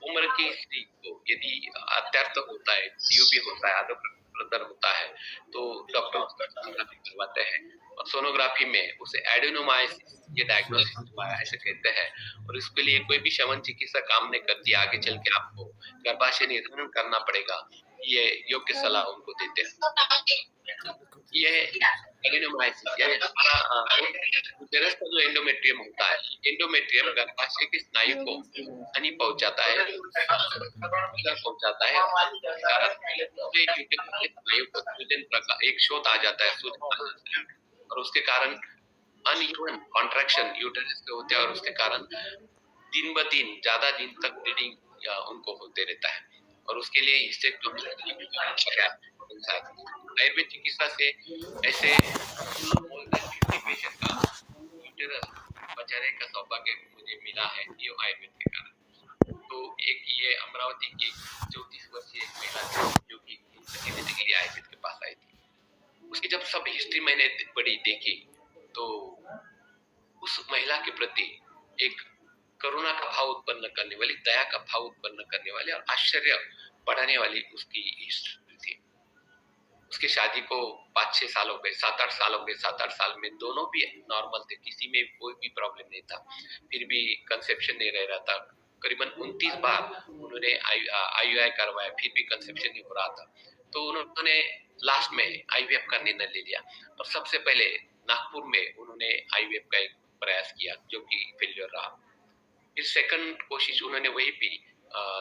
उम्र की स्त्री को यदि अत्यर्थ होता है, टीयूबी होता है, आदर होता है, तो डॉक्टर सोनोग्राफी करवाते हैं और सोनोग्राफी में उसे एडेनोमायोसिस ये डायग्नोसिस हुआ है ऐसे कहते हैं। और इसके लिए कोई भी शमन चिकित्सा काम नहीं करती, आगे चल के आपको गर्भाशय निधन करना पड़ेगा, ये योग्य सलाह उनको देते हैं। ये एडेनोमायोसिस यानी हमारा उदरस्थ का जो एंडोमेट्रियम होता है, एंडोमेट्रियम गर्भाशय के स्नायु को हानि पहुंचाता है, एक शोथ आ जाता है और उसके कारण अनइवन कॉन्ट्रैक्शन यूटेरस के होते हैं और उसके कारण दिन ब दिन ज्यादा दिन तक ब्लीडिंग उनको होते रहता है। और उसके लिए हिस्टेक्टोमी आयुर्वेद चिकित्सा से ऐसे पेशेंट का यूटेरस बचाने का सौभाग्य मुझे मिला है ये आयुर्वेद के कारण। तो एक ये अमरावती की 34 वर्षीय एक महिला थी जो कि के लिए आयुर्वेद के पास आई थी। उसकी जब सब हिस्ट्री मैंने बड़ी देखी तो उस महिला के प्रति एक करुणा का भाव उत्पन्न करने वाली, दया का भाव उत्पन्न करने वाली और आश्चर्य बढ़ाने वाली उसकी हिस्ट्री थी। उसकी शादी को 5-6 साल हो गए, 7-8 साल हो गए। 7-8 साल में दोनों भी नॉर्मल थे, किसी में कोई भी प्रॉब्लम नहीं था, फिर भी कंसेप्शन नहीं रह रहा था। करीबन 29 बार उन्होंने आईयूआई करवाया, फिर भी कंसेप्शन नहीं हो रहा था। तो उन्होंने लास्ट में आईवीएफ का निर्णय ले लिया और सबसे पहले नागपुर में उन्होंने आईवीएफ का एक प्रयास किया जो कि फेलियर रहा। फिर सेकंड कोशिश उन्होंने वही भी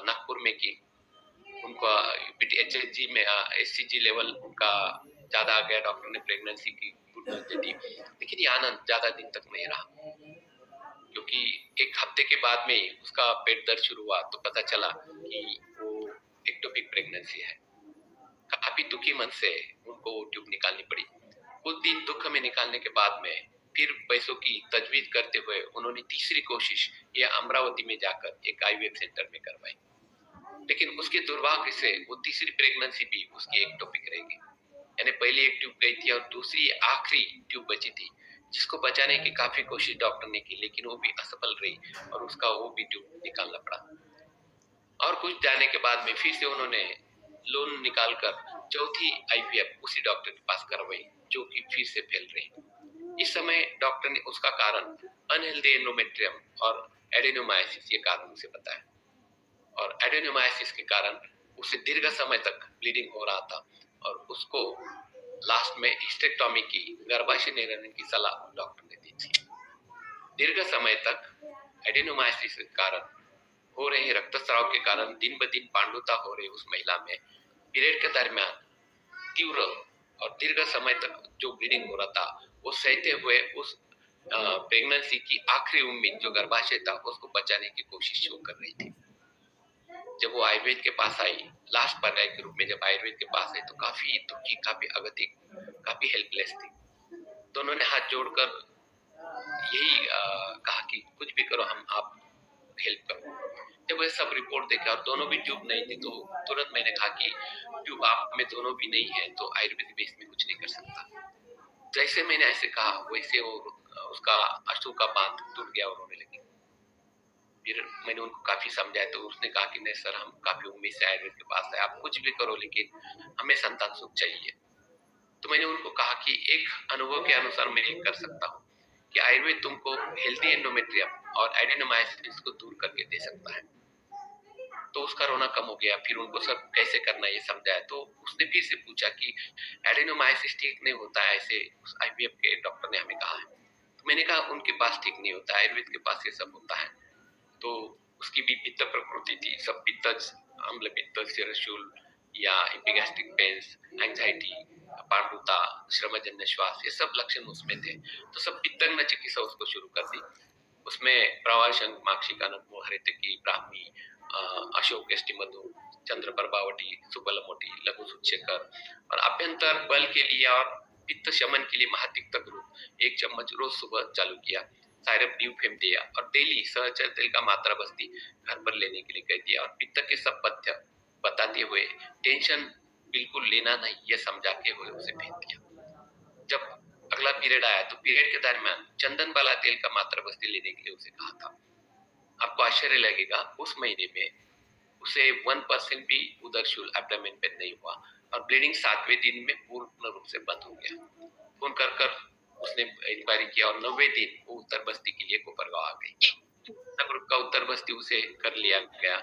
नागपुर में की। उनका एचएसजी में एससीजी लेवल उनका ज्यादा आ गया, डॉक्टर ने प्रेगनेंसी की गुड न्यूज दे दी, लेकिन ये आनंद ज्यादा दिन तक नहीं रहा क्योंकि एक हफ्ते के बाद में उसका पेट दर्द शुरू हुआ तो पता चला कि वो एक्टोपिक प्रेगनेंसी है। काफी दुखी मन से उनको वो ट्यूब निकालनी पड़ी। कुछ दिन दुख में निकालने के बाद में फिर पैसों की तजवीज करते हुए उन्होंने तीसरी कोशिश ये अमरावती में जाकर एक आईवीएफ सेंटर में करवाई, लेकिन उसके दुर्भाग्य से वो तीसरी प्रेगनेंसी भी उसकी एक टॉपिक रह गई। यानी पहली एक ट्यूब गई थी और दूसरी आखिरी ट्यूब बची थी जिसको बचाने की काफी कोशिश डॉक्टर ने की, लेकिन वो भी असफल रही और उसका वो भी ट्यूब निकालना पड़ा। और कुछ जाने के बाद में फिर से उन्होंने लोन निकालकर चौथी आईवीएफ उसी डॉक्टर के पास करवाई जो कि फिर से फेल रही। इस समय डॉक्टर ने उसका कारण अनहेल्दी एंडोमेट्रियम और एडेनोमायोसिस ये कारण उसे बताया और एडेनोमायोसिस के कारण उसे दीर्घ समय तक ब्लीडिंग हो रहा था और उसको लास्ट में हिस्टेक्टोमी की, गर्भाशय निरंजन की सलाह डॉक्टर ने दी थी। दीर्घ समय तक एडेनोमायोसिस के कारण हो रहे रक्तस्राव के कारण दिन ब दिन पांडुता हो रही उस महिला में पीरियड के दरमियान तीव्र और दीर्घ समय तक जो ब्लीडिंग हो रहा था वो सहते हुए उस प्रेगनेंसी की आखिरी उम्मीद जो गर्भाशय था उसको बचाने की कोशिश वो कर रही थी। जब वो आयुर्वेद के पास आई, लास्ट पर्याय के रूप में जब आयुर्वेद के पास आई तो काफी दुखी, काफी अगतिक, काफी हेल्पलेस थी। दोनों ने हाथ जोड़कर यही कहा कि कुछ भी करो, हम आप हेल्प करो। जब ये सब रिपोर्ट देखे और दोनों भी ट्यूब नहीं थी, तो तुरंत मैंने कहा कि ट्यूब आप में दोनों भी नहीं है तो आयुर्वेद भी इसमें कुछ नहीं कर सकता। जैसे मैंने ऐसे कहा वैसे वो उसका अश्रु का बांध टूट गया और रोने लगी। फिर मैंने उनको काफी समझाया तो उसने कहा कि नहीं सर, हम काफी उम्मीद से आयुर्वेद के पास है, आप कुछ भी करो लेकिन हमें संतान सुख चाहिए। तो मैंने उनको कहा कि एक अनुभव के अनुसार मैं ये कर सकता हूँ कि आयुर्वेद तुमको हेल्दी एंडोमेट्रियम और एडेनोमायोसिस को दूर करके दे सकता है। तो उसका रोना कम हो गया। फिर उनको सब कैसे करना ये समझाया। तो उसने फिर से पूछा कि एडेनोमायोसिस ठीक नहीं होता है, ऐसे आईवीएफ के डॉक्टर ने हमें कहा है। तो मैंने कहा उनके पास ठीक नहीं होता, आयुर्वेद के पास ये सब होता है। तो उसकी भी पित्त प्रकृति थी, सब पित्त, अम्ल पित्त, सिरशूल या एपिगैस्ट्रिक पेन्स, एंजाइटी, पांडुता, श्रमजन्य श्वास, ये सब लक्षण उसमें थे। तो सब पित्तज्ञ चिकित्सा उसको शुरू कर दी। उसमें प्रवाशंक, माक्षिका, नग्मो, हरितकी, ब्राह्मी, अशोक, मधु, चंद्र प्रभावटी, सुबलमोटी, लघु सूच्यकर और अभ्यंतर बल के लिए और पित्त शमन के लिए महातिक्त ग्रुप 1 चम्मच रोज सुबह चालू किया। सायरप ड्यूफेम दिया और डेली सहचर तेल का मात्रा बस्ती घर पर लेने के लिए कह दिया और पित्त के सब पथ्य बताते हुए टेंशन बिल्कुल लेना नहीं ये समझा के हुए उसे भेज दिया। जब अगला पीरियड आया तो पीरियड के दरमियान चंदन वाला तेल का मात्रा बस्ती लेने के लिए उसे कहा था। आपको आश्चर्य लगेगा, उस महीने में उसे 1% भी उदरशूल एब्डोमेन पे नहीं हुआ और ब्लीडिंग 7वें दिन में पूर्ण रूप से बंद हो गया। फोन कर कर उसने इंक्वायरी किया और 90 दिन वो उत्तर बस्ती के लिए कोपरगांव आ गई। ग्रुप का उत्तर बस्ती उसे कर लिया गया,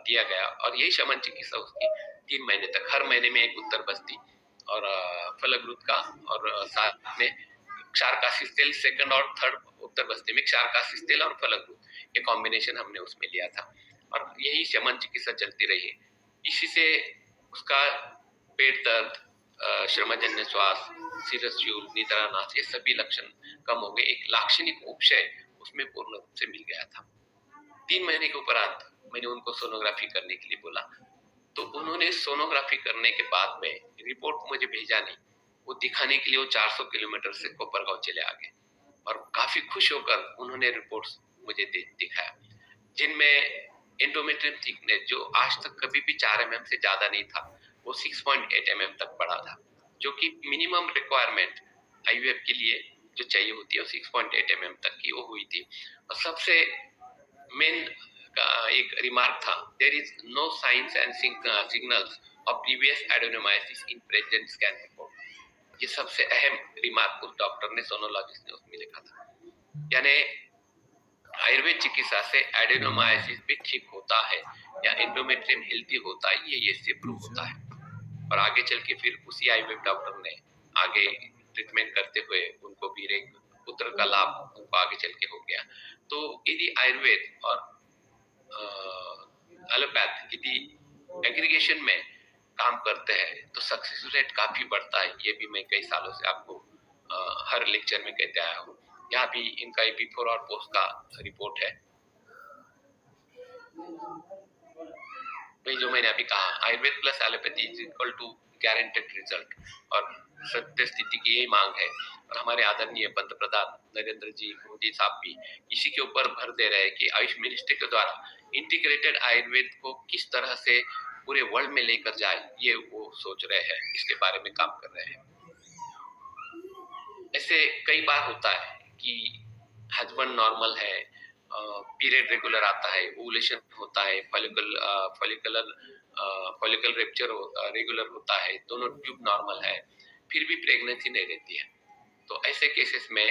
दिया गया और यही शमन चिकित्सा उसकी 3 महीने तक, हर महीने में एक उत्तर बस्ती और फलग्रुत का और साथ में क्षारकाशीस तेल, सेकंड और थर्ड उत्तर बस्ती में क्षारकाशीस तेल और फलग्रुत ये कॉम्बिनेशन हमने उसमें लिया था और यही शमन चिकित्सा चलती रही। इसी से उसका पेट दर्द, श्रमजन्य श्वास, सिरशूल, निद्रानाश ये सभी लक्षण कम हो गए। एक लाक्षणिक उपशय उसमें पूर्ण रूप से मिल गया था। 3 महीने के उपरांत मैंने उनको सोनोग्राफी करने के लिए बोला तो उन्होंने सोनोग्राफी करने के बाद में रिपोर्ट मुझे भेजा नहीं, वो दिखाने के लिए वो 400 किलोमीटर से कोपरगांव चले आ गए और काफी खुश होकर उन्होंने रिपोर्ट्स मुझे दिखाया, जिनमें एंडोमेट्रियम थिकनेस जो आज तक कभी भी 4 mm से ज्यादा नहीं था, वो 6.8 mm तक बढ़ा था, जो कि मिनिमम रिक्वायरमेंट आईवीएफ के लिए जो चाहिए होती है 6.8 mm तक की वो हुई थी। और सबसे मेन का एक रिमार्क था, there is no science and signals of previous adenomyosis in present scan report. ये सबसे अहम रिमार्क उस डॉक्टर ने, सोनोलॉजिस्ट ने उसमें लिखा था। यानी आयुर्वेद चिकित्सा से एडेनोमायोसिस भी ठीक होता है या एंडोमेट्रियम हेल्दी होता है, ये से प्रूव होता है। और आगे चल के फिर उसी आयुर्वेद डॉक्टर ने आगे ट्रीटमेंट करते हुए उनको भी एक पुत्र का लाभ उनको आगे चल के हो गया। तो यदि आयुर्वेद और एलोपैथ यदि एग्रीगेशन में काम करते हैं तो सक्सेस रेट काफी बढ़ता है। ये भी मैं कई सालों से आपको हर लेक्चर में कहते आया हूँ। यहाँ भी इनका बिफोर और पोस्ट का रिपोर्ट है। जो मैंने अभी कहा, Ayurveda plus allopathy is equal to guaranteed result और सत्य स्थिति की यही मांग है। और हमारे आदरणीय पंत प्रधान नरेंद्र जी मोदी साहब भी इसी के ऊपर भर दे रहे हैं कि आयुष मिनिस्ट्री के द्वारा इंटीग्रेटेड आयुर्वेद को किस तरह से पूरे वर्ल्ड में लेकर जाए, ये वो सोच रहे हैं, इसके बारे में काम कर रहे हैं। ऐसे कई बार होता है कि हस्बैंड नॉर्मल है, पीरियड रेगुलर आता है, ओवुलेशन होता है, फॉलिकल रेप्चर रेगुलर होता है, दोनों ट्यूब नॉर्मल है, फिर भी प्रेगनेंसी नहीं रहती है। तो ऐसे केसेस में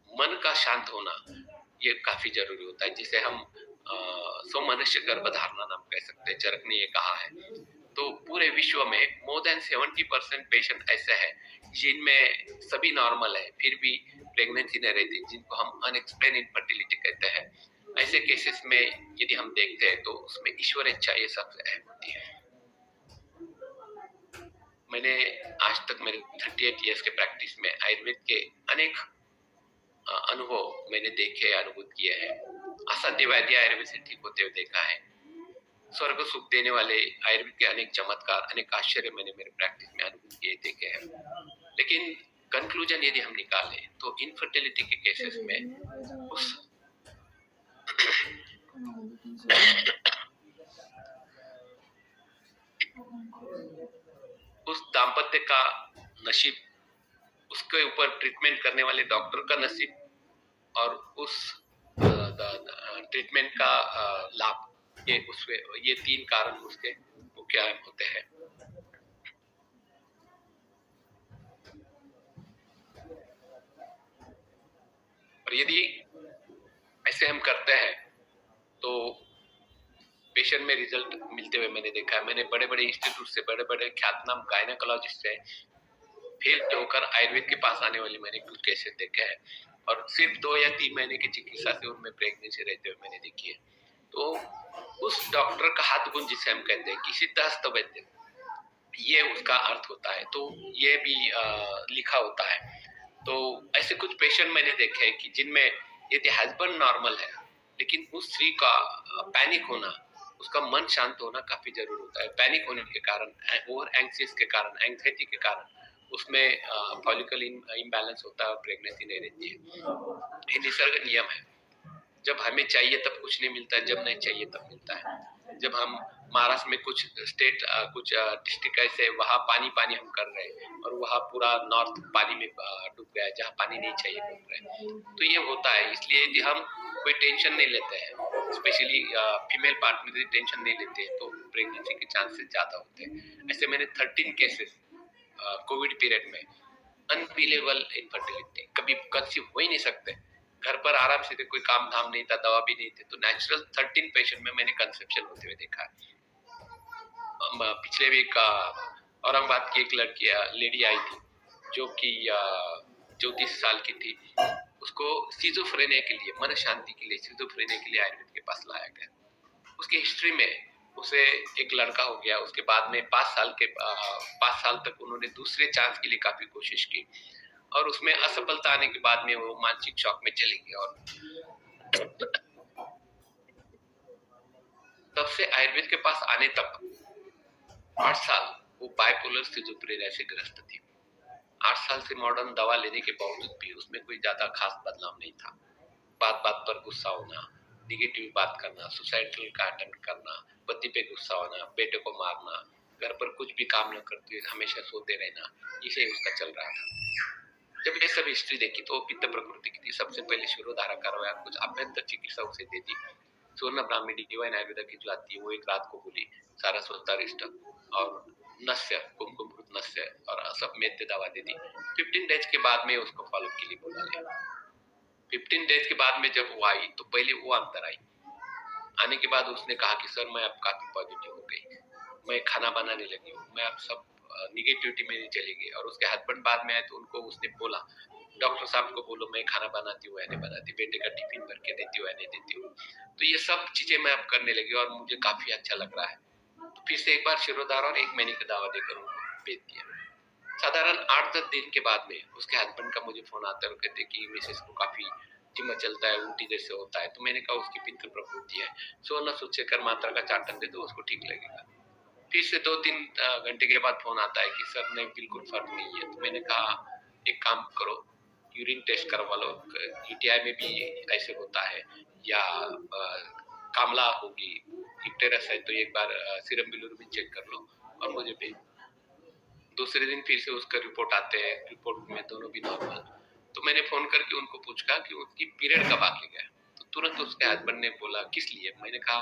मन का शांत होना ये काफी जरूरी होता है, जिसे हम स्वमनुष्य गर्भधारणा नाम कह सकते हैं। चरक ने ये कहा है। तो पूरे विश्व में मोर देन 70% पेशेंट ऐसे हैं जिनमें सभी नॉर्मल है फिर भी प्रेगनेंसी नहीं रहती, जिनको हम अनएक्सप्लेन इनफर्टिलिटी कहते हैं। ऐसे केसेस में यदि हम देखते हैं तो उसमें ईश्वर इच्छा ये सबसे अहम होती है। मैंने आज तक मेरे 38 इयर्स के प्रैक्टिस में आयुर्वेद के अनेक अनुभव मैंने देखे, अनुभूत किए हैं। असाध्य वैद्य आयुर्वेद से ठीक होते हुए देखा है। स्वर्ग सुख देने वाले आयुर्वेद के अनेक चमत्कार, अनेक आश्चर्य मैंने मेरे प्रैक्टिस में अनुभूत किए, देखे हैं। लेकिन कंक्लूजन यदि हम निकालें तो इनफर्टिलिटी के केसेस में उस उस दाम्पत्य का नसीब, उसके ऊपर ट्रीटमेंट करने वाले डॉक्टर का नसीब, और उस ट्रीटमेंट का लाभ, ये तीन कारण उसके मुख्य होते हैं। और यदि ऐसे हम करते हैं तो पेशेंट में रिजल्ट मिलते हुए मैंने देखा है। मैंने बड़े बड़े इंस्टीट्यूट से, बड़े बड़े ख्यातनाम गायनेकोलॉजिस्ट से फेल होकर आयुर्वेद के पास आने वाले मैंने कुछ केसेस देखे हैं, और सिर्फ 2 या 3 महीने की चिकित्सा से उनमें प्रेगनेंसी रहते हुए मैंने देखी है। तो उस डॉक्टर का हाथ गुण जिसे हम कहते हैं कि सिद्धहस्त वैद्य, ये उसका अर्थ होता है। तो ये भी लिखा होता है। तो ऐसे कुछ पेशेंट मैंने देखे हैं कि जिनमें यदि हस्बैंड नॉर्मल है, लेकिन उस स्त्री का पैनिक होना, उसका मन शांत होना काफी जरूरी होता है। पैनिक होने के कारण, ओवर एंग्जियस के कारण, एंग्जाइटी के कारण उसमें फॉलिकल इम्बैलेंस होता है और प्रेगनेंसी नहीं रहती है। ये निसर्ग नियम है। जब हमें चाहिए तब कुछ नहीं मिलता है, जब नहीं चाहिए तब मिलता है। जब हम महाराष्ट्र में कुछ स्टेट, कुछ डिस्ट्रिक्ट ऐसे वहाँ पानी पानी हम कर रहे हैं, और वहाँ पूरा नॉर्थ पानी में डूब गया है, जहाँ पानी नहीं चाहिए डूब रहे हैं। तो ये होता है। इसलिए यदि हम कोई टेंशन नहीं लेते हैं, स्पेशली फीमेल पार्ट में यदि टेंशन नहीं लेते हैं, तो प्रेगनेंसी के चांसेस ज्यादा होते हैं। ऐसे मैंने 13 केसेस कोविड पीरियड में, अनबिलीवेबल इनफर्टिलिटी, कभी कंसीव हो ही नहीं सकते, घर पर आराम से थे, कोई काम धाम नहीं था, दवा भी नहीं थी, तो नेचुरल 13 पेशेंट में मैंने कंसेप्शन होते हुए देखा है। पिछले वीक औरंगाबाद की एक लड़की, लेडी आई थी, जो कि 34 साल की थी। उसको सिजोफ्रेनिया के लिए, मन शांति के लिए, सिजोफ्रेनिया के लिए आयुर्वेद के पास लाया गया। उसकी हिस्ट्री में उसे एक लड़का हो गया। उसके बाद में 5 साल तक उन्होंने दूसरे चांस के लिए काफी कोशिश की, और उसमें असफलता आने के बाद में वो मानसिक शॉक में चली गई, और तब से आयुर्वेद के पास आने तक 8 साल वो बाइपोलर सिजोफ्रेनिया से ग्रस्त थी। 8 साल से मॉडर्न दवा लेने के बावजूद भी उसमें कोई ज्यादा खास बदलाव नहीं था। बात बात पर गुस्सा होना, निगेटिव बात करना, सुसाइडल का अटेम्प्ट करना, पति पे गुस्सा होना, बेटे को मारना, घर पर कुछ भी काम न करते हुए हमेशा सोते रहना, इसे उसका चल रहा था। जब ये सब हिस्ट्री देखी तो पित्त प्रकृति की थी। सबसे पहले शिरोधारा करवाया, कुछ अभ्यंतर चिकित्सा उसे दे दी। स्वर्ण ब्राह्मणी डिवाइन आयुर्वेदा की जो आती है, वो एक रात को बोली सारस्वत रिष्ट और नस्य, कुमकुम नस्य, और सब मेद्य दवा दे दी। 15 डेज के बाद में उसको फॉलोअप के लिए बुला लिया। 15 डेज के बाद में जब वो आई तो पहले वो अंदर आई। आने के बाद उसने कहा कि सर मैं अब काफी पॉजिटिव हो गई, मैं खाना बनाने लगी हूँ, मैं अब सब निगेटिविटी में नहीं चली गई। और उसके हस्बैंड बाद में आए तो उनको उसने बोला, डॉक्टर साहब को बोलो मैं खाना बनाती हूँ या नहीं बनाती, बेटे का टिफिन भर के देती हूँ या नहीं देती हूँ। तो ये सब चीजें मैं अब करने लगी और मुझे काफी अच्छा लग रहा है। तो फिर से एक बार शिरोधारा और 1 महीने की दवा देकर उनको भेज दिया। साधारण 8-10 दिन के बाद में उसके हस्बैंड का मुझे फोन आता है और कहते कि मिसेस को काफी जिम चलता है, उल्टी जैसे होता है। तो मैंने कहा उसकी पित्त प्रकृति है, 16 सूचकर मात्रा का चाटन दे दो, उसको ठीक लगेगा। फिर से 2-3 घंटे के बाद फोन आता है कि सर नहीं, बिल्कुल फर्क नहीं है। तो मैंने कहा एक काम करो, यूरिन टेस्ट करवा लो, यूटीआई में भी ऐसे होता है, या कामला होगी, इक्टेरस है, तो एक बार सीरम बिलिरुबिन चेक कर लो और मुझे भेज। दूसरे दिन फिर से उसका रिपोर्ट आते हैं, रिपोर्ट में दोनों भी नॉर्मल। तो मैंने फोन करके उनको पूछा कि उसकी पीरियड कब आके गया। तो तुरंत उसके हस्बैंड ने बोला किस लिए। मैंने कहा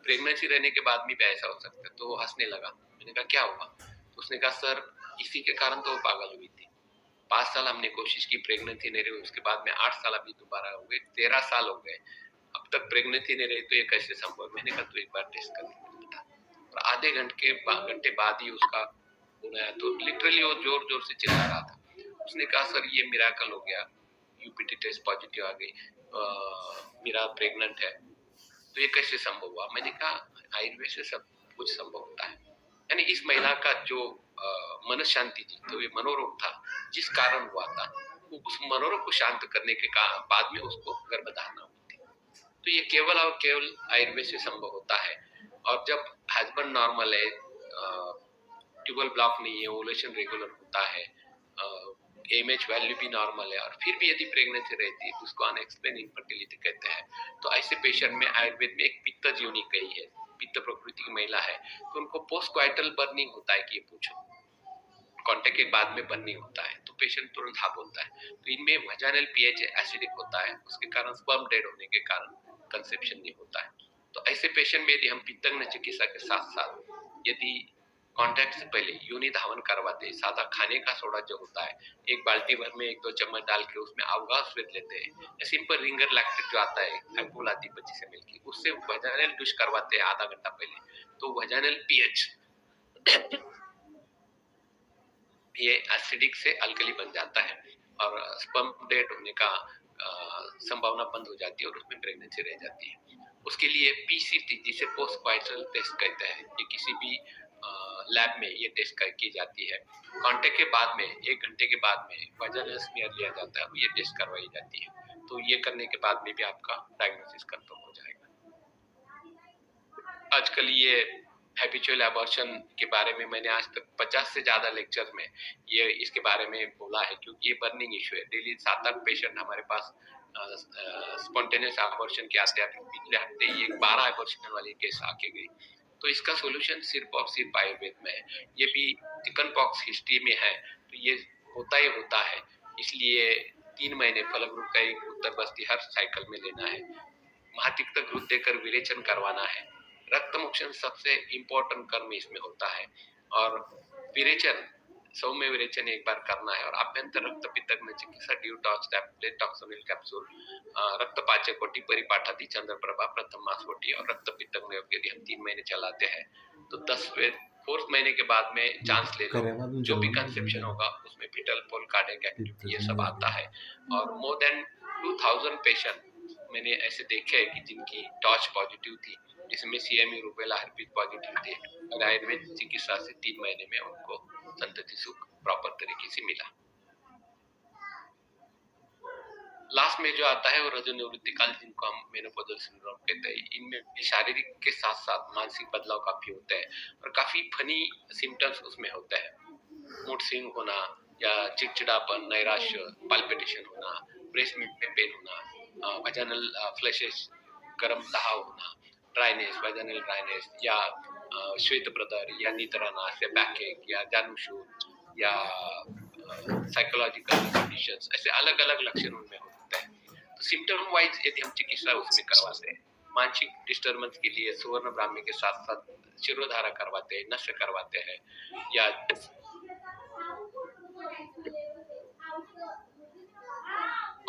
प्रेगनेंसी रहने के बाद भी ऐसा हो सकता है। तो वो हंसने लगा। मैंने कहा क्या हुआ। तो उसने कहा सर इसी के कारण तो वो पागल हुई थी। 5 साल हमने कोशिश की, प्रेगनेंसी नहीं रही, उसके बाद में 8 साल अभी दोबारा हो गए, 13 साल हो गए, अब तक प्रेगनेंसी नहीं रही, तो ये कैसे संभव। मैंने कहा तो एक बार टेस्ट करने बता। और आधे घंटे बाद ही उसका होना है। तो लिटरली वो जोर जोर से चिल्ला रहा था। उसने कहा सर ये मिराकल हो गया, यूपीटी टेस्ट पॉजिटिव आ गई, मेरा प्रेग्नेंट है, तो ये कैसे संभव हुआ। मैंने कहा आयुर्वेद से सब कुछ संभव होता है। यानी इस महिला का जो मन शांति थी, तो ये मनोरोग था जिस कारण हुआ था, उस मनोरोग को शांत करने के बाद में उसको गर्भधारणा हुई थी। तो ये केवल और केवल आयुर्वेद से संभव होता है। और जब हस्बैंड नॉर्मल है, ट्यूबल ब्लॉक नहीं है, ओवुलेशन रेगुलर होता है, AMH वैल्यू भी नॉर्मल है और फिर भी यदि प्रेगनेंसी रहती है तो उसको अनएक्सप्लेन इनफर्टिलिटी कहते हैं। तो ऐसे पेशेंट में आयुर्वेद में एक पित्त योनि कही है, पित्त प्रकृति की महिला है, तो उनको पोस्ट क्वाइटल बर्निंग होता है कि ये पूछो, कांटेक्ट के बाद में बर्निंग होता है, तो पेशेंट तुरंत हाँ बोलता है। तो इनमें वजाइनल पीएच एसिडिक होता है, उसके कारण स्पर्म डेड होने के कारण कंसेप्शन नहीं होता है। तो ऐसे पेशेंट में यदि हम पित्तज्ञ चिकित्सा के साथ साथ यदि कॉन्टैक्ट से पहले योनि धावन करवाते हैं, सादा खाने का सोडा जो होता है एक बाल्टी भर में 1-2 चम्मच डाल के उसमें अवगाह स्वेद लेते हैं, या सिंपल रिंगर लैक्टेट जो आता है एम्पूल आती 25 ml की, उससे वजाइनल डुश करवाते हैं आधा घंटा पहले, तो वजाइनल पीएच ये एसिडिक से अल्कली बन जाता है और स्पर्म डेड होने का संभावना बंद हो जाती है और उसमें प्रेगनेंसी रह जाती है। उसके लिए पीसीटी जिसे पोस्ट क्वाइटल टेस्ट कहते हैं, ये किसी भी लैब में ये टेस्ट की जाती है। कांटेक्ट के बाद में 1 घंटे के बाद में वजाइनल स्मीयर लिया जाता है, ये टेस्ट करवाई जाती है। तो ये करने के बाद में भी आपका डायग्नोसिस कंफर्म हो जाएगा। आजकल ये हैबिचुअल एबॉर्शन के बारे में मैंने आज तक 50 से ज्यादा लेक्चर में ये इसके बारे में बोला है, क्योंकि ये बर्निंग इशू है। डेली 7-8 पेशेंट हमारे पास स्पॉन्टेनियस एबॉर्शन के आते हैं। पिछले हफ्ते ये 12 एबॉर्शन वाली केस आके गई। तो इसका सोल्यूशन सिर्फ और सिर्फ आयुर्वेद में है। ये भी चिकन पॉक्स हिस्ट्री में है, तो ये होता ही होता है। इसलिए 3 महीने फलक का एक उत्तर बस्ती हर साइकिल में लेना है, महातिक्त घृत देकर विरेचन करवाना है। रक्त मोक्षण सबसे इम्पोर्टेंट कर्म इसमें होता है और विरेचन सौम्य विरेचन एक बार करना है और आभ्यंतर रक्त पित्तज्ञ चिकित्सा ड्यूटॉक्स टैबलेट टॉक्सोनिल कैप्सूल रक्त पाचक कोटि परिपाठादि चंद्रप्रभा प्रथम मास कोटि और रक्त पित्तज्ञ यदि हम 3 महीने चलाते हैं तो 4th महीने के बाद में चांस ले लो, जो भी कंसेप्शन होगा उसमें फिटल पोल कार्डियक एक्टिविटी ये सब आता है। और मोर देन 2000 पेशेंट मैंने ऐसे देखे हैं कि जिनकी टॉर्च पॉजिटिव थी, जिसमें सीएमई रूबेला हर्पीस पॉजिटिव थे और आयुर्वेद चिकित्सा से 3 महीने में उनको संतति सुख प्रॉपर तरीके से मिला। लास्ट में जो आता है वो रजोनिवृत्ति काल, जिनको हम मेनोपॉजल सिंड्रोम कहते हैं। इनमें शारीरिक के साथ साथ मानसिक बदलाव काफी होते हैं और काफी फनी सिम्टम्स उसमें होते हैं। मूड स्विंग होना या चिड़चिड़ापन, नैराश्य, पाल्पिटेशन होना, ब्रेस्ट में पेन होना, वजाइनल फ्लैशेस, गर्म दहाव होना, ड्राइनेस, वजाइनल ड्राइनेस या श्वेत प्रदर या निद्रानाश या बैकएक या जानुशूल या साइकोलॉजिकल कंडीशंस, ऐसे अलग अलग लक्षण उनमें होते हैं। तो सिम्टम वाइज यदि हम चिकित्सा उसमें करवाते हैं, मानसिक डिस्टर्बेंस के लिए सुवर्ण ब्राह्मी के साथ साथ शिरोधारा करवाते हैं, नस्य करवाते हैं, या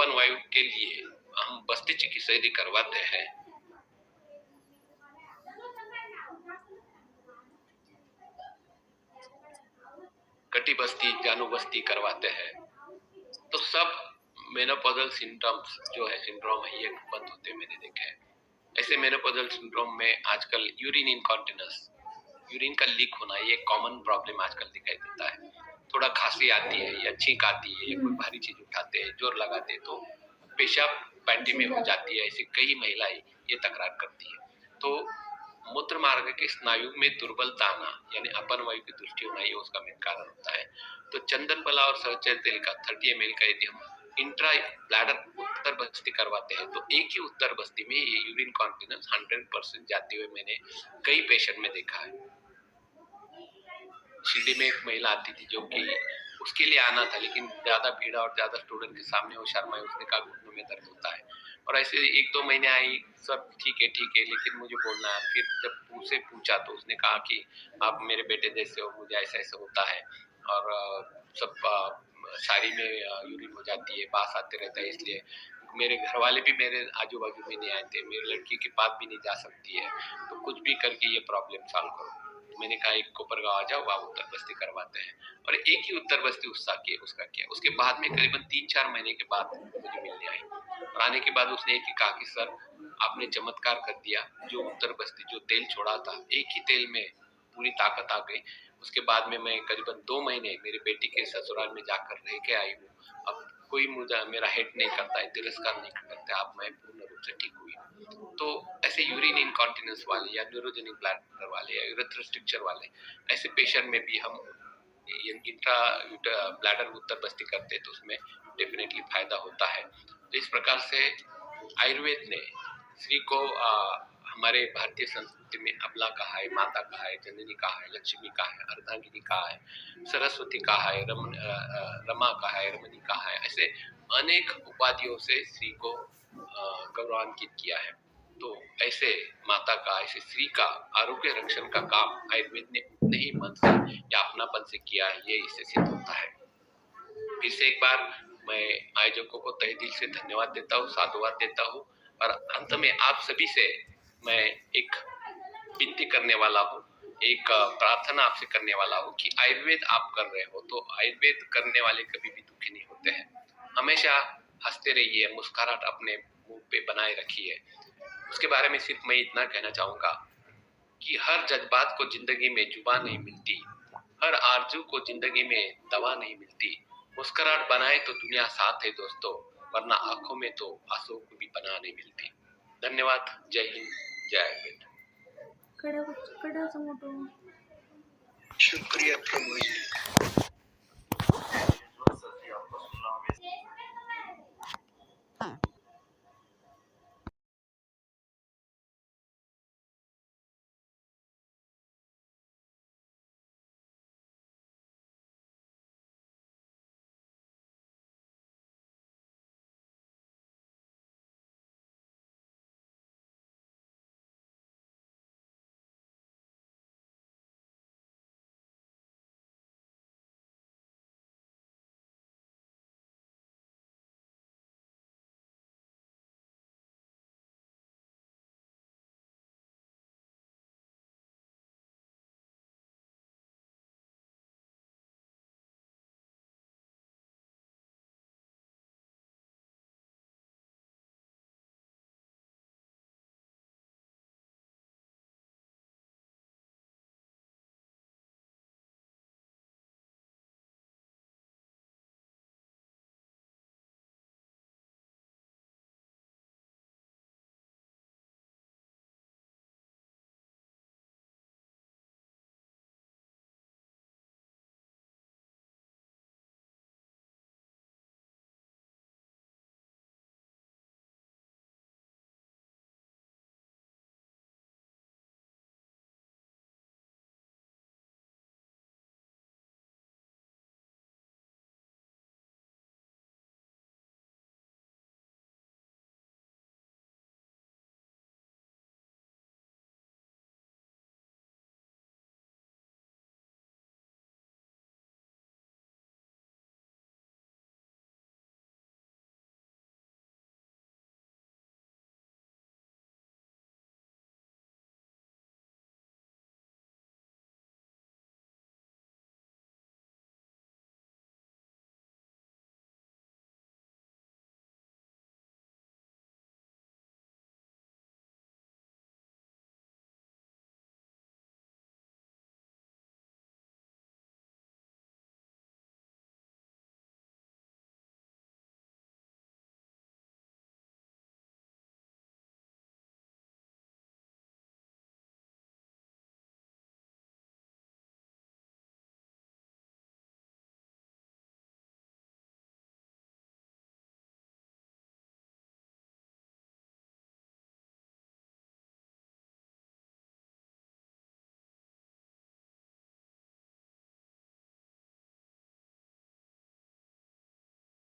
वायु के लिए हम बस्ती चिकित्सा यदि करवाते हैं कटी बस्ती, जानू बस्ती करवाते हैं, तो सब मेनोपॉजल सिम्टम्स जो है सिंड्रोम है ये बंद होते मैंने देखे हैं। ऐसे मेनोपॉजल सिंड्रोम में आजकल यूरिन इनकॉन्टिनेंस, यूरिन का लीक होना, ये कॉमन प्रॉब्लम आजकल दिखाई देता है। थोड़ा खांसी आती है या छींक आती है या कोई भारी चीज उठाते हैं, जोर लगाते हैं तो पेशाब पैंटी में हो जाती है, ऐसी कई महिलाएं ये तकरार करती है। तो मूत्र मार्ग के स्नायु में दुर्बलता आना यानी अपन वायु की दृष्टि होना, ये उसका मेन कारण होता है। तो चंदन बला और सहचल तेल का 30 ml का यदि हम इंट्रा ब्लैडर उत्तर बस्ती करवाते हैं तो एक ही उत्तर बस्ती में ये यूरिन कॉन्टिनेंस 100% जाते हुए मैंने कई पेशेंट में देखा है। शिरडी में एक महिला आती थी जो कि उसके लिए आना था, लेकिन ज्यादा भीड़ और ज्यादा स्टूडेंट के सामने वो शर्माई, उसने कहा घुटनों में दर्द होता है। और ऐसे 1-2 महीने आई, सब ठीक है लेकिन मुझे बोलना है। फिर जब उससे पूछा तो उसने कहा कि आप मेरे बेटे जैसे हो, मुझे ऐसा ऐसा होता है और सब साड़ी में यूरिन हो जाती है, बास आते रहता है, इसलिए मेरे घर वाले भी मेरे आजू बाजू में नहीं आए थे, मेरी लड़की के पास भी नहीं जा सकती है, तो कुछ भी करके ये प्रॉब्लम सॉल्व करो। मैंने कहा एक कोपरगांव आ जाओ, वहाँ उत्तर बस्ती करवाते हैं। और एक ही उत्तर बस्ती उसका किया। उसके बाद में करीबन 3-4 महीने के बाद मुझे मिलने आई और आने के बाद उसने एक ही कहा कि सर आपने चमत्कार कर दिया, जो उत्तर बस्ती जो तेल छोड़ा था एक ही तेल में पूरी ताकत आ गई। उसके बाद में मैं करीबन 2 महीने मेरी बेटी के ससुराल में जाकर रह के आई हूँ। अब कोई मुझे मेरा हेट नहीं करता है, तिरस्कार नहीं करता है, अब मैं पूर्ण रूप से ठीक हुई। तो ऐसे यूरिन इनकॉन्टिनेंस वाले या न्यूरोजेनिक ब्लैडर वाले या यूरेथ्रल स्ट्रक्चर वाले ऐसे पेशेंट में भी हम इंट्रा ब्लैडर उत्तर बस्ती करते हैं तो उसमें डेफिनेटली फायदा होता है। तो इस प्रकार से आयुर्वेद ने स्त्री को हमारे भारतीय संस्कृति में अबला कहा है, माता कहा है, जननी कहा है, लक्ष्मी कहा है, अर्धांगिनी कहा है, सरस्वती कहा है, रमा कहा है, रमणी कहा है, ऐसे अनेक उपाधियों से स्त्री को गौरवान्वित किया है। तो ऐसे माता का, ऐसे स्त्री का आरोग्य रक्षण का काम आयुर्वेद ने उतने ही मन से या अपनापन से किया है, ये इससे सिद्ध होता है। फिर से एक बार मैं आयोजकों को तहे दिल से धन्यवाद देता हूँ, साधुवाद देता हूँ और अंत में आप सभी से मैं एक विनती करने वाला हूँ, एक प्रार्थना आपसे करने वाला हूँ कि आयुर्वेद आप कर रहे हो तो आयुर्वेद करने वाले कभी भी दुखी नहीं होते हैं। हमेशा हंसते रहिए, मुस्कुराहट अपने मुंह पे बनाए रखिए। उसके बारे में सिर्फ मैं इतना कहना चाहूंगा कि हर जज्बात को जिंदगी में जुबान नहीं मिलती, हर आरजू को जिंदगी में दवा नहीं मिलती। मुस्कुराहट बनाए तो दुनिया साथ है दोस्तों, वरना आंखों में तो आंसू को भी पनाह नहीं मिलती। धन्यवाद। जय हिंद, जय आयुर्वेद। कडा समोर शुक्रिया प्रभु जी।